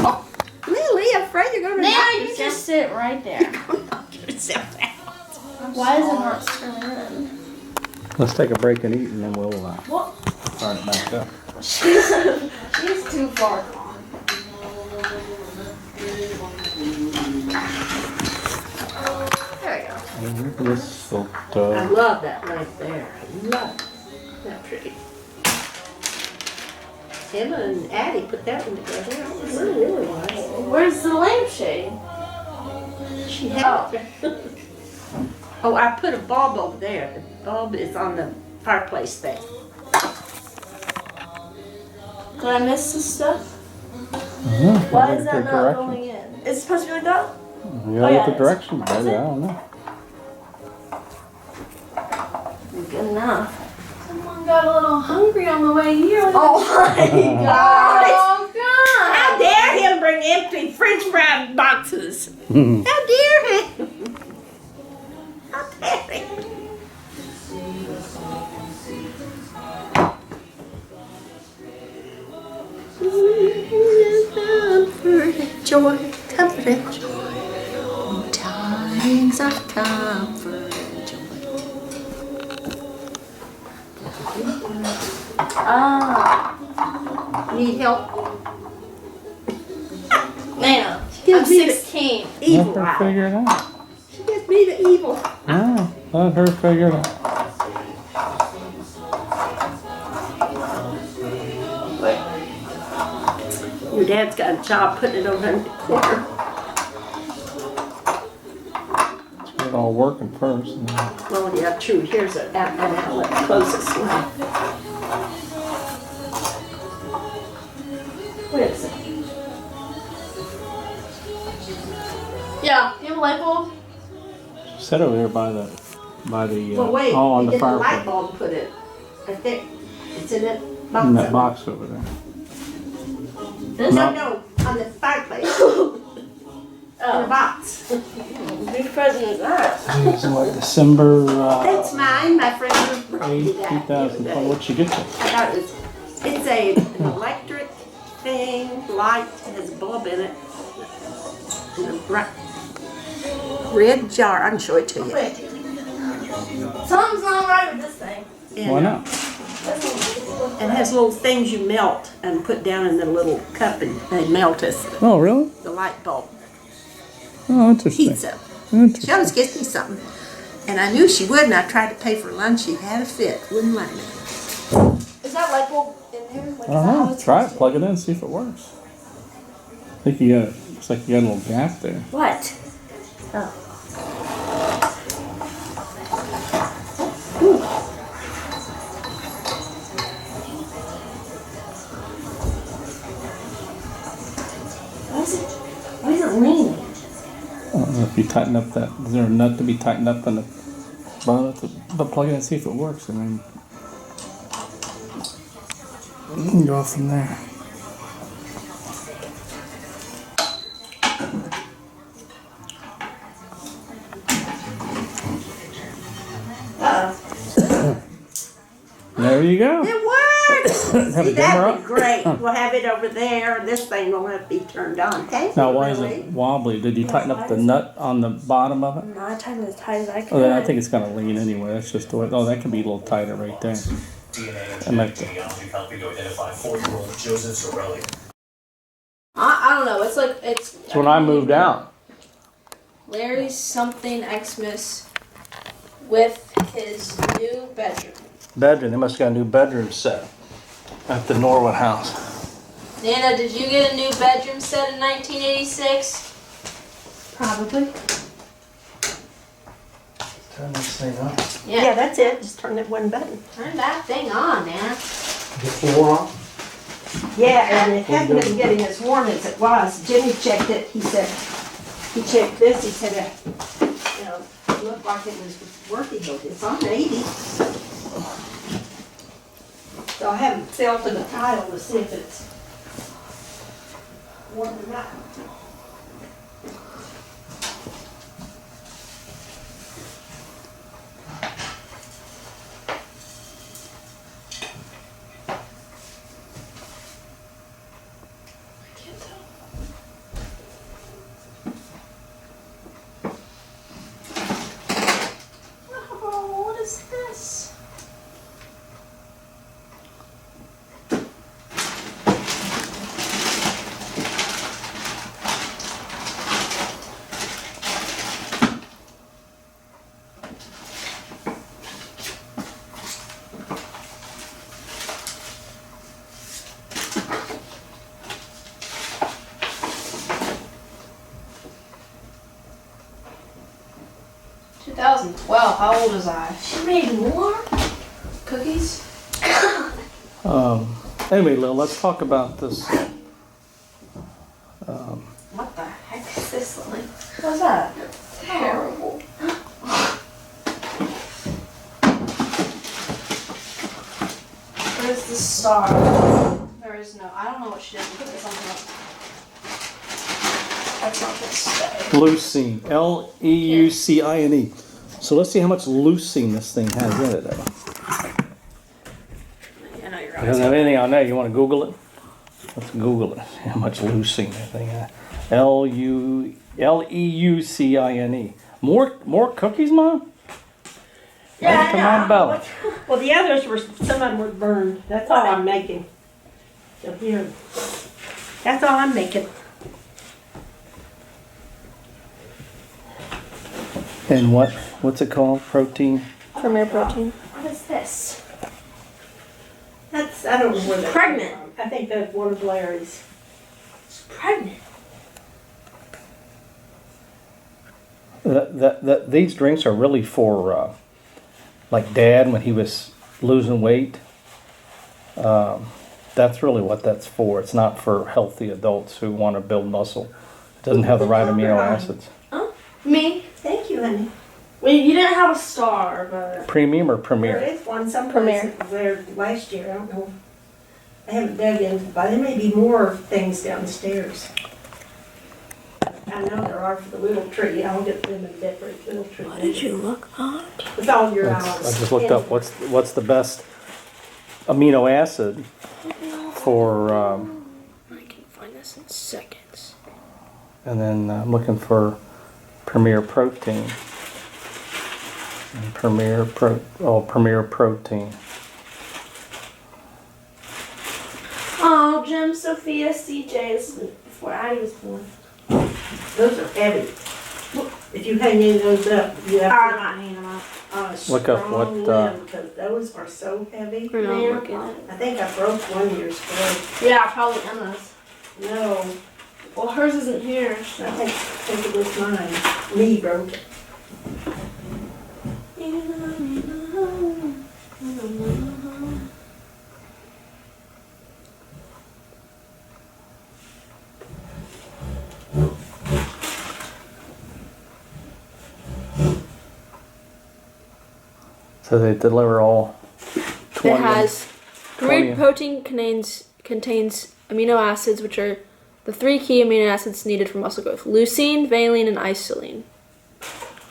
Oh, Lily, I'm afraid you're gonna Now knock you yourself. just sit right there. knock yourself out. Why is it not turning Let's take a break and eat and then we'll What? start it back up. She's too far gone. There we go. This will, I love that lamp there. I love it. That pretty. Emma and Addie put that one together. It really was. Where's the lampshade? She had it. Oh, I put a bulb over there. The bulb is on the fireplace thing. Did I miss some stuff? Why is that not going in? It's supposed to be like that? You Oh, yeah, the it is. directions, maybe, I don't know. Good enough. Someone got a little hungry on the way here. Oh my god! Oh god! How dare him bring empty French fry boxes? How dare him? How dare him? Comfort, joy, comfort and joy. Tidings of comfort and joy. Ah. Need help? Man, Gives I'm me the 16. evil Let her eye. figure it out. She gives me the evil. Yeah, let her figure it out. Your dad's got a job putting it over in the corner. Get it all working first. And then Well, yeah, true. Here's an outlet. Close this one. Wait a second. Yeah, do you have a light bulb? sit over here by the by the Well, wait, all on you the get the light fireplace. bulb put it right there. It's in that box. In that up box over there. there. No, on the fireplace. In the box. Whose present is that? It's like December That's mine. My friend was 8th, 2020. What'd you get you? I got this. It's an electric thing, light, it has a bulb in it. In a red jar. I can show it to you. Something's not right with this thing. And, Why not? It has little things you melt and put down in the little cup and they melt us. Oh, really? The light bulb Oh, interesting. heats up. She Interesting. always gets me something. And I knew she would, and I tried to pay for lunch. She had a fit. Wouldn't let me. Is that light bulb in here? Like, I don't know. Try it. Plug it in. See if it works. I think you got. Looks like you got a little gap there. What? Oh. Why is it leaning? I don't know if you tighten up that. Is there a nut to be tightened up on the bottom? But plug it in and see if it works. I mean, you can go from there. There you go. It works! Have See, a dimmer that would up? be great. We'll have it over there. This thing will have to be turned on. Thank Now, you, why is Lily. it wobbly? Did you tighten up the nut on the bottom of it? No, I tightened it as tight as I could. Oh, then I think it's gonna lean anyway. That's just the way. Oh, that can be a little tighter right there. DNA I like that. genealogy helping to identify 4-year-old Joseph Sorelli. I don't know. It's like it's. It's when I moved out. Larry's something Xmas with his new bedroom. Bedroom. They must have got a new bedroom set at the Norwood house. Nana, did you get a new bedroom set in 1986? Probably. Turn this thing on. Yeah, that's it. Just turn that one button. Turn that thing on, Nana. The floor on. Yeah, and it hasn't been getting as warm as it was. Jimmy checked it. He said, he checked this. He said, you know, it looked like it was working, but it's on 80. So I haven't felt to the tile to see if it's warm or not. Oh, what is this? How old was I? She made more cookies. Anyway, Lil, let's talk about this. What the heck is this, Lily? What's that? Terrible. Where's the star? There is no. I don't know what she did. Put this on the. That's not gonna stay. Leucine. Leucine. So let's see how much leucine this thing has in it. I know you're It doesn't have anything on there. You want to Google it? Let's Google it. How much leucine that thing has. Leucine. More cookies, Mom? Yeah, Come on, Bella. Well, the others were, some of them were burned. That's all I'm making. So here, that's all I'm making. And what's it called? Protein? Premier protein. What is this? That's, I don't know where that's Pregnant. from. I think that's one of Larry's. Pregnant. These drinks are really for like Dad when he was losing weight. That's really what that's for. It's not for healthy adults who want to build muscle. It doesn't have the right amino acids. Me? Thank you, honey. Wait, you didn't have a star, but Premium or There Premier? is one someplace Premier. that was there last year, I don't know. I haven't dug in, but there may be more things downstairs. I know there are for the little tree, I'll get them and decorate the little tree. What did you look up? With all your I hours. just looked up what's the best amino acid for, I can find this in seconds. and then I'm looking for Premier Protein. And Premier Protein. Oh, Jim, Sophia, CJ, this is before Addie was born. Those are heavy. If you hang any of those up, you have I'm to. not hanging them up. Look up Strong what, limb, because those are so heavy. We're not looking at it. I think I broke one year's foot. Yeah, probably Emma's. No, Well, hers isn't here, so. I think it was mine. Knee broke it. So they deliver all 20. It has Premier protein contains amino acids, which are the 3 key amino acids needed for muscle growth: leucine, valine, and isoleucine.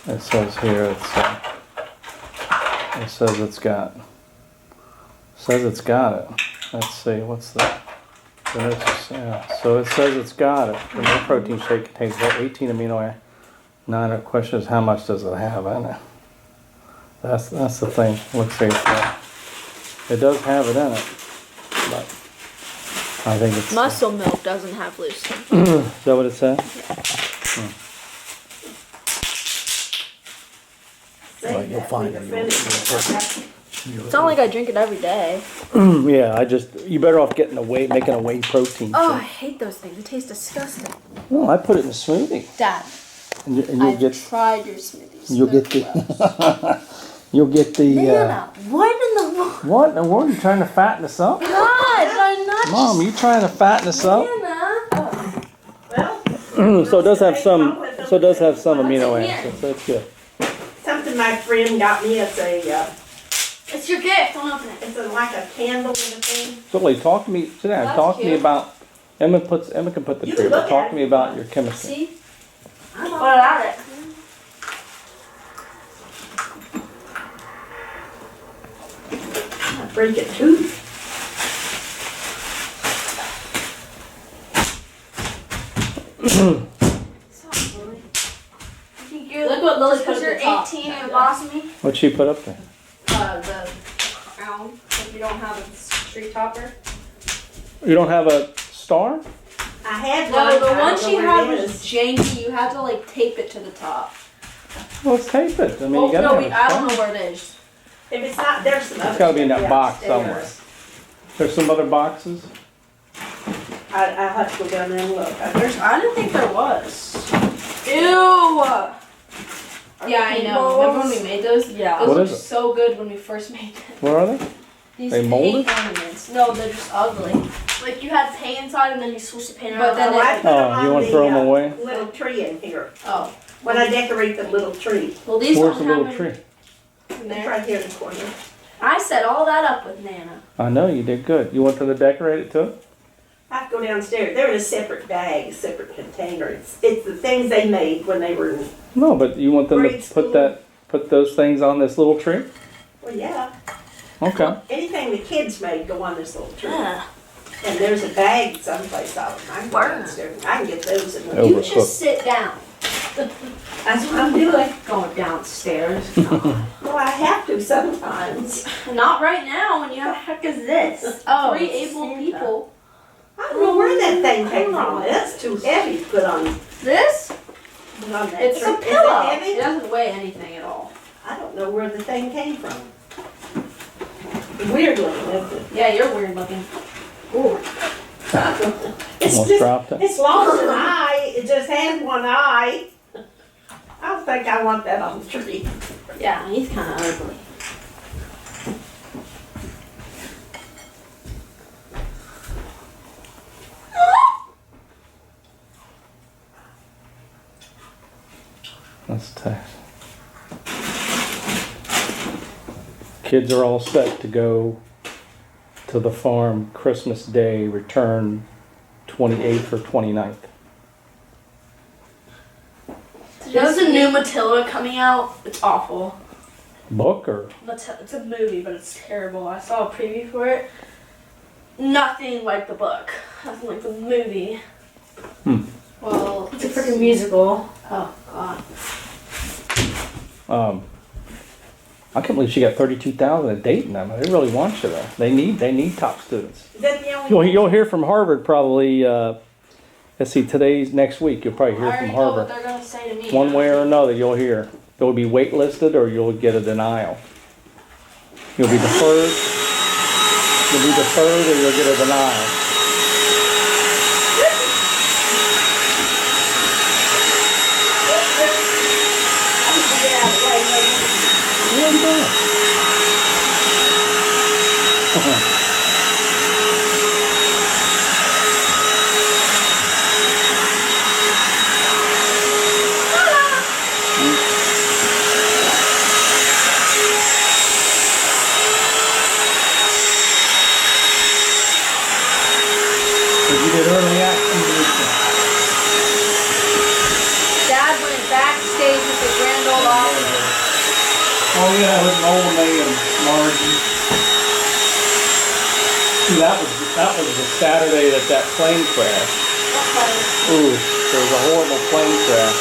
It says here it says it's got it. Let's see, what's that? So it says it's got it. The milk protein shake contains about 18 amino acids. Now the question is, how much does it have in it? That's the thing. Let's see. It does have it in it, but I think it's Muscle milk doesn't have leucine. Is that what it said? Well, you'll find it. It's not like I drink it every day. Yeah, you better off making a whey protein. Oh, I hate those things. They taste disgusting. No, I put it in a smoothie. Dad, And you'll get tried your smoothies. you'll get the you'll get the Nana, what in the world? what in the world? You trying to fatten us up? God, I'm not. Mom, you trying to fatten us up? Nana. So it does have some amino acids. That's good. Something my friend got me, it's It's your gift. Don't open it. it's like a candle in a thing. So Lee, talk to me. Sit down. That's Talk to me cute. about Emma can put the You tree, look but talk at to me it. about your chemistry. See? What about it? I break a tooth. Look what Lily's put at the top. Because you're 18 and bossing me. What'd she put up there? The crown. If you don't have a street topper. You don't have a star? I had No, one. the I one don't she know where had it was is. janky. You had to like tape it to the top. Well, let's tape it. I mean, Well, you gotta no, have a I don't star. know where it is. If it's not, there's some other. It's gotta be in that stuff box downstairs. somewhere. There's some other boxes. I'll have to go down there and look. I didn't think there was. Ew! Yeah, I know. Remember when we made those? Yeah. Those What looked is it? so good when we first made them. What are they? These They molded? paint ornaments. No, they're just ugly. Like you had paint inside and then you switched the paint But around. then I put them Oh, you on want to throw them away? little tree in here. Oh. When I decorate the little tree. Well, these Where's the don't little have tree? in It's there. right here in the corner. I set all that up with Nana. I know you did good. You want them to decorate it too? I have to go downstairs. They're in a separate bag, a separate container. It's the things they made when they were in, No, but you want them Grade to school. put those things on this little tree? well, yeah. Okay. Anything the kids made go on this little tree. Yeah. And there's a bag someplace of them. I can go Where? downstairs. I can get those in the. Oh. You Overcooked. just sit down. That's what I'm doing. Going downstairs. Well, I have to sometimes. Not right now when you have heck is this? Oh, 3 able people. I don't know where that thing came from. That's too heavy to put on. This? Put on that It's tree. a Is it pillow. heavy? It doesn't weigh anything at all. I don't know where the thing came from. Weird looking, isn't it? Yeah, you're weird looking. Ooh. It's Almost just, dropped it. it's lost an eye. It just had one eye. I don't think I want that on the tree. Yeah, he's kind of ugly. Let's text. Kids are all set to go to the farm Christmas Day, return 28th or 29th. There's a new Matilda coming out. It's awful. Book or? It's a movie, but it's terrible. I saw a preview for it. Nothing like the book. Nothing like the movie. Well, it's a freaking musical. Oh, God. I can't believe she got 32,000 at Dayton. I mean, they really want you though. They need top students. Is that the only You'll hear from Harvard probably. Let's see, next week. You'll probably hear from I already know what Harvard. they're going to say to me. One way or another, you'll hear. You'll be waitlisted or you'll get a denial. You'll be deferred. You'll be deferred or you'll get a denial. You did early action. Dad went backstage with the Grand Ole Opry. Oh yeah, with Noel May and Margie. See, that was the Saturday that plane crashed. Ooh, there was a horrible plane crash.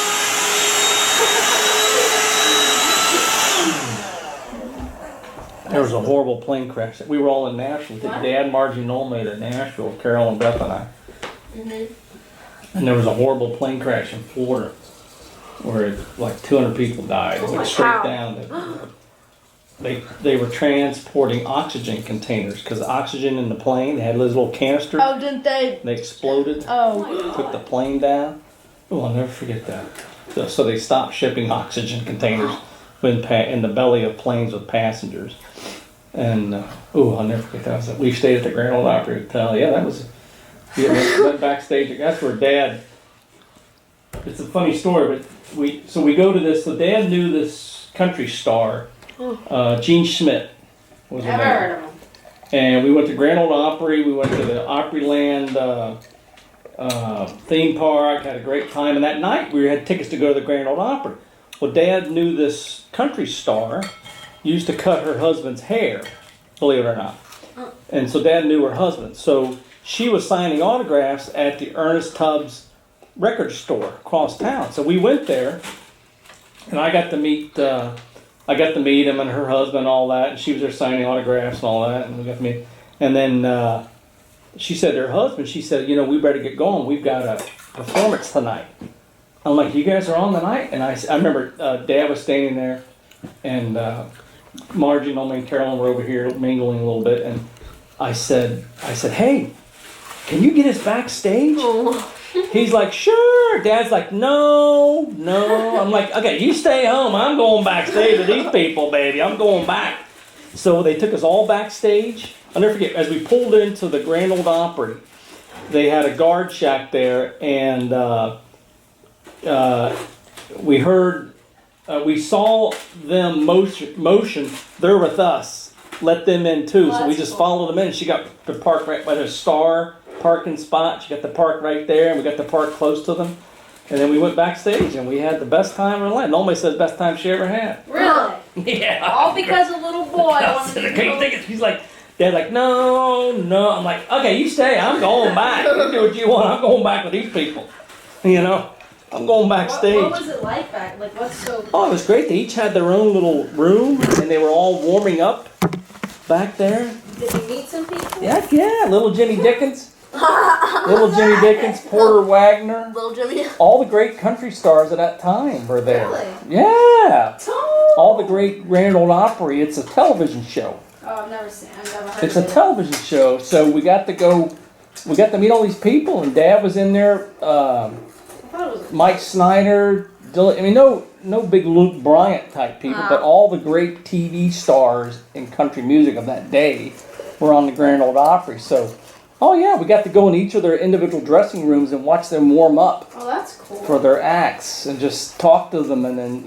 There was a horrible plane crash. We were all in Nashville. Dad, Margie, Noel May at Nashville, Carol and Beth and I. And there was a horrible plane crash in Florida where like 200 people died. It went straight down. They were transporting oxygen containers because oxygen in the plane, they had those little canisters. Oh, didn't they? They exploded. Oh. Took the plane down. Oh, I'll never forget that. So they stopped shipping oxygen containers in the belly of planes with passengers. And I'll never forget that. We stayed at the Grand Ole Opry Hotel. Yeah, that was went backstage. That's where Dad. It's a funny story, but we go to this. So Dad knew this country star, Gene Schmidt was her Never name. heard of him. And we went to Grand Ole Opry. We went to the Opryland theme park. Had a great time. And that night we had tickets to go to the Grand Ole Opry. Well, Dad knew this country star used to cut her husband's hair, believe it or not. And so Dad knew her husband. So she was signing autographs at the Ernest Tubbs record store across town. So we went there, and I got to meet him and her husband and all that. And she was there signing autographs and all that. And we got to meet. And then she said to her husband, she said, we better get going. We've got a performance tonight. I'm like, you guys are on tonight? And I remember Dad was standing there, and Margie, Noel and Carolyn were over here mingling a little bit, and I said, hey, can you get us backstage? He's like, sure. Dad's like, no. I'm like, okay, you stay home. I'm going backstage with these people, baby. I'm going back. So they took us all backstage. I'll never forget, as we pulled into the Grand Ole Opry, they had a guard shack there, and we saw them motion. They're with us. Let them in too. So we just followed them in. She got the park right by the Star parking spot. She got the park right there, and we got the park close to them. And then we went backstage, and we had the best time in life. Normally says best time she ever had. Really? Yeah. All because a little boy wanted to go. He's like, Dad's like, no. I'm like, okay, you stay. I'm going back. You do what you want. I'm going back with these people. I'm going backstage. What was it like back? Like, what's so... Oh, it was great. They each had their own little room, and they were all warming up back there. Did you meet some people? Yeah. Little Jimmy Dickens. Porter Wagner. Little Jimmy? All the great country stars of that time were there. Really? Yeah. All the great Grand Ole Opry. It's a television show. Oh, I've never heard It's of a it. television show, so we got to meet all these people, and Dad was in there. Mike Snyder, no big Luke Bryant type people, but all the great TV stars in country music of that day were on the Grand Ole Opry. So, we got to go in each of their individual dressing rooms and watch them warm up Oh, that's cool. for their acts, and just talk to them, and then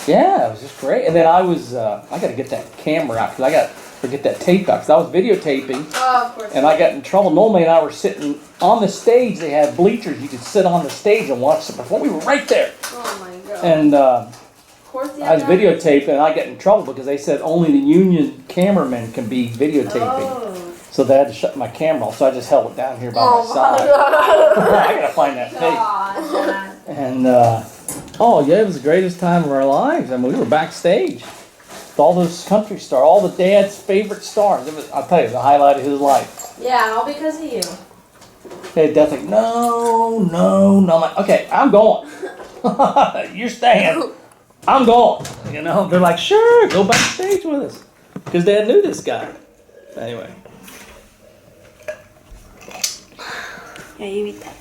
Yeah, it was just great. And then I got to get that camera out because I got to forget that tape out because I was videotaping. Oh, of course. And I got in trouble. Normally, and I were sitting on the stage. They had bleachers. You could sit on the stage and watch the performance. We were right there. Oh my god. And Of course you I was have that. videotaping, and I got in trouble because they said only the union cameramen can be videotaping. Oh. So they had to shut my camera off. So I just held it down here by Oh my side. I gotta find that tape. God. And oh yeah, it was the greatest time of our lives. I mean, we were backstage with all those country stars, all the dad's favorite stars. It was, I'll tell you, the highlight of his life. Yeah, all because of you. Hey, Dad's like, no. I'm like, okay, I'm going. You're staying. I'm going. You know, they're like, sure, go backstage with us, because Dad knew this guy. Anyway. Yeah, you eat that.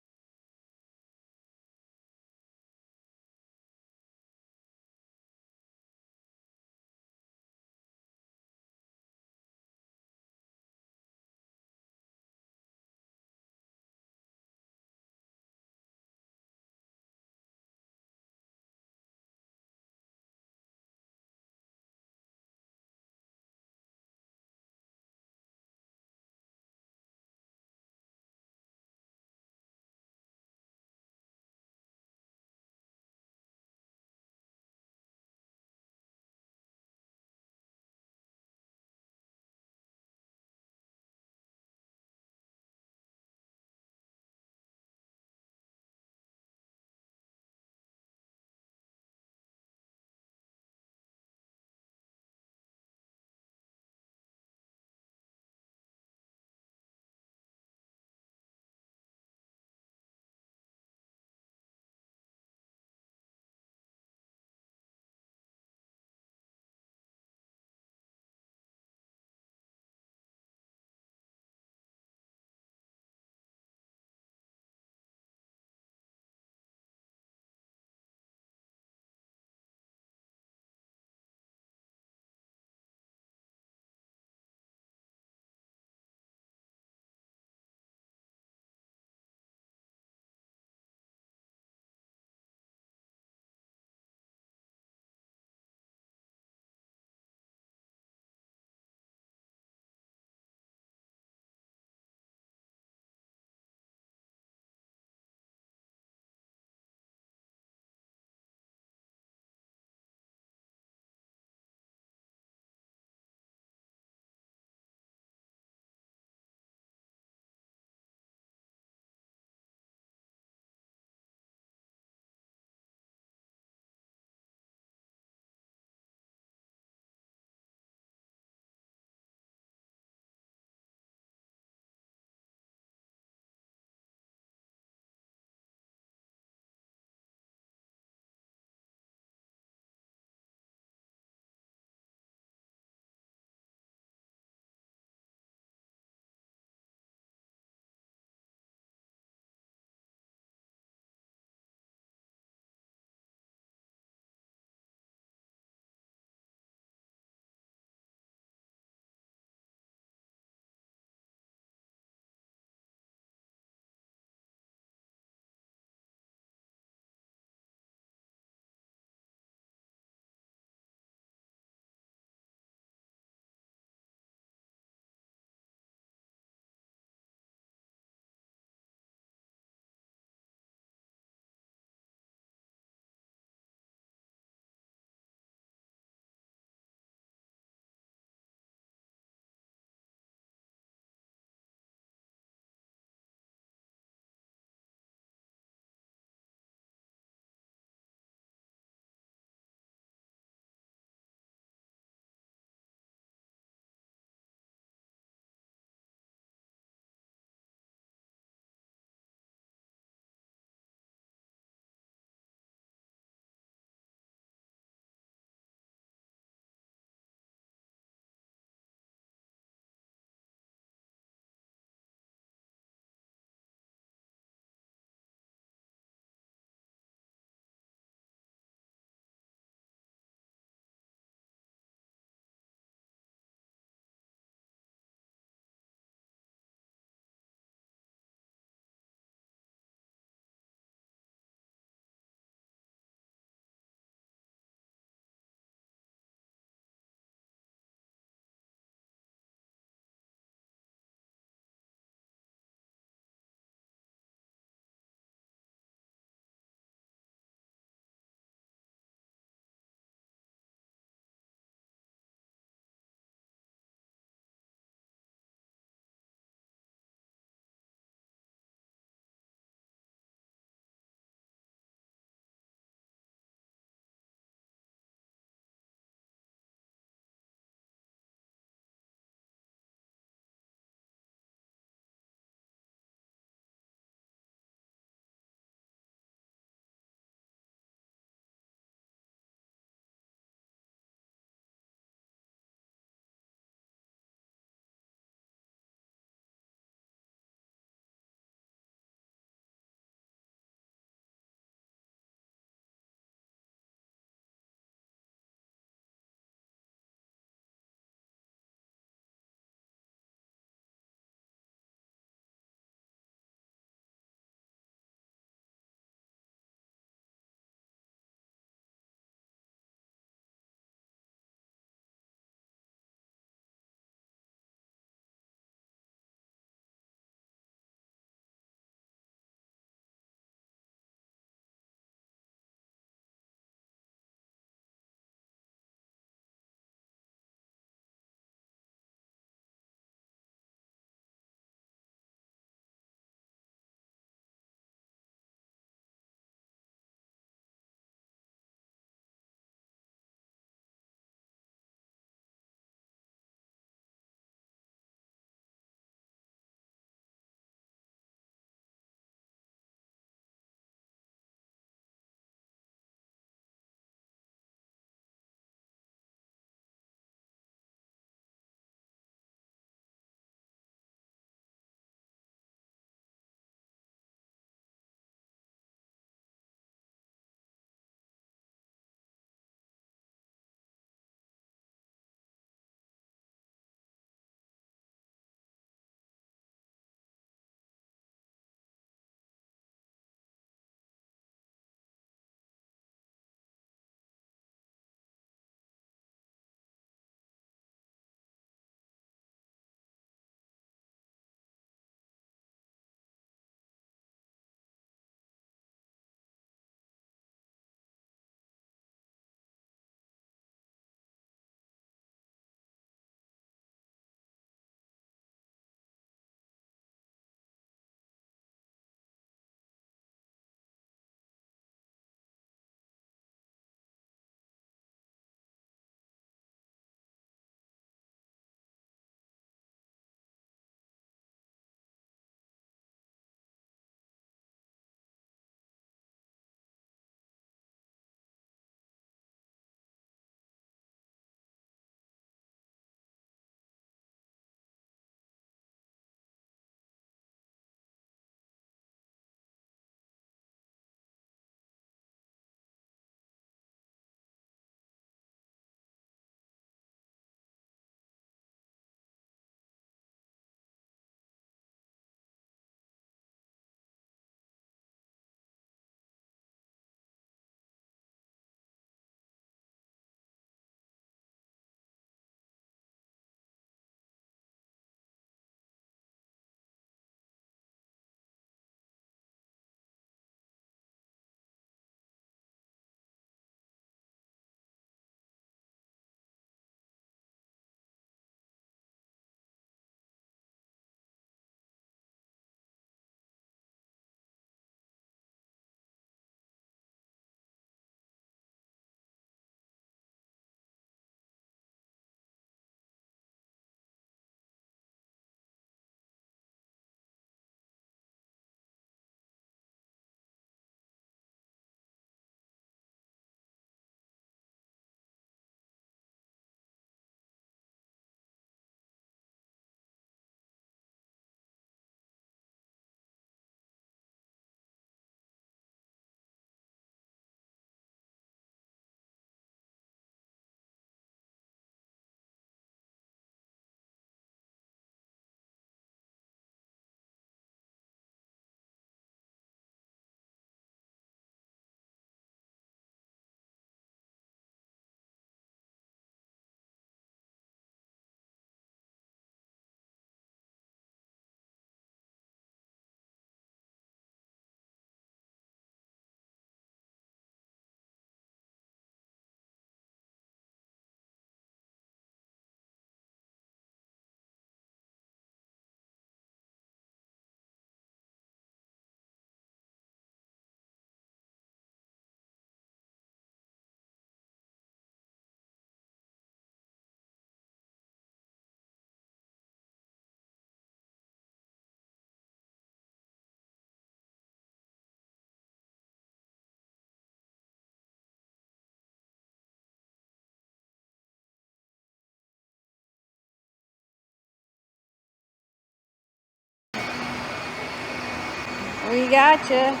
We gotcha.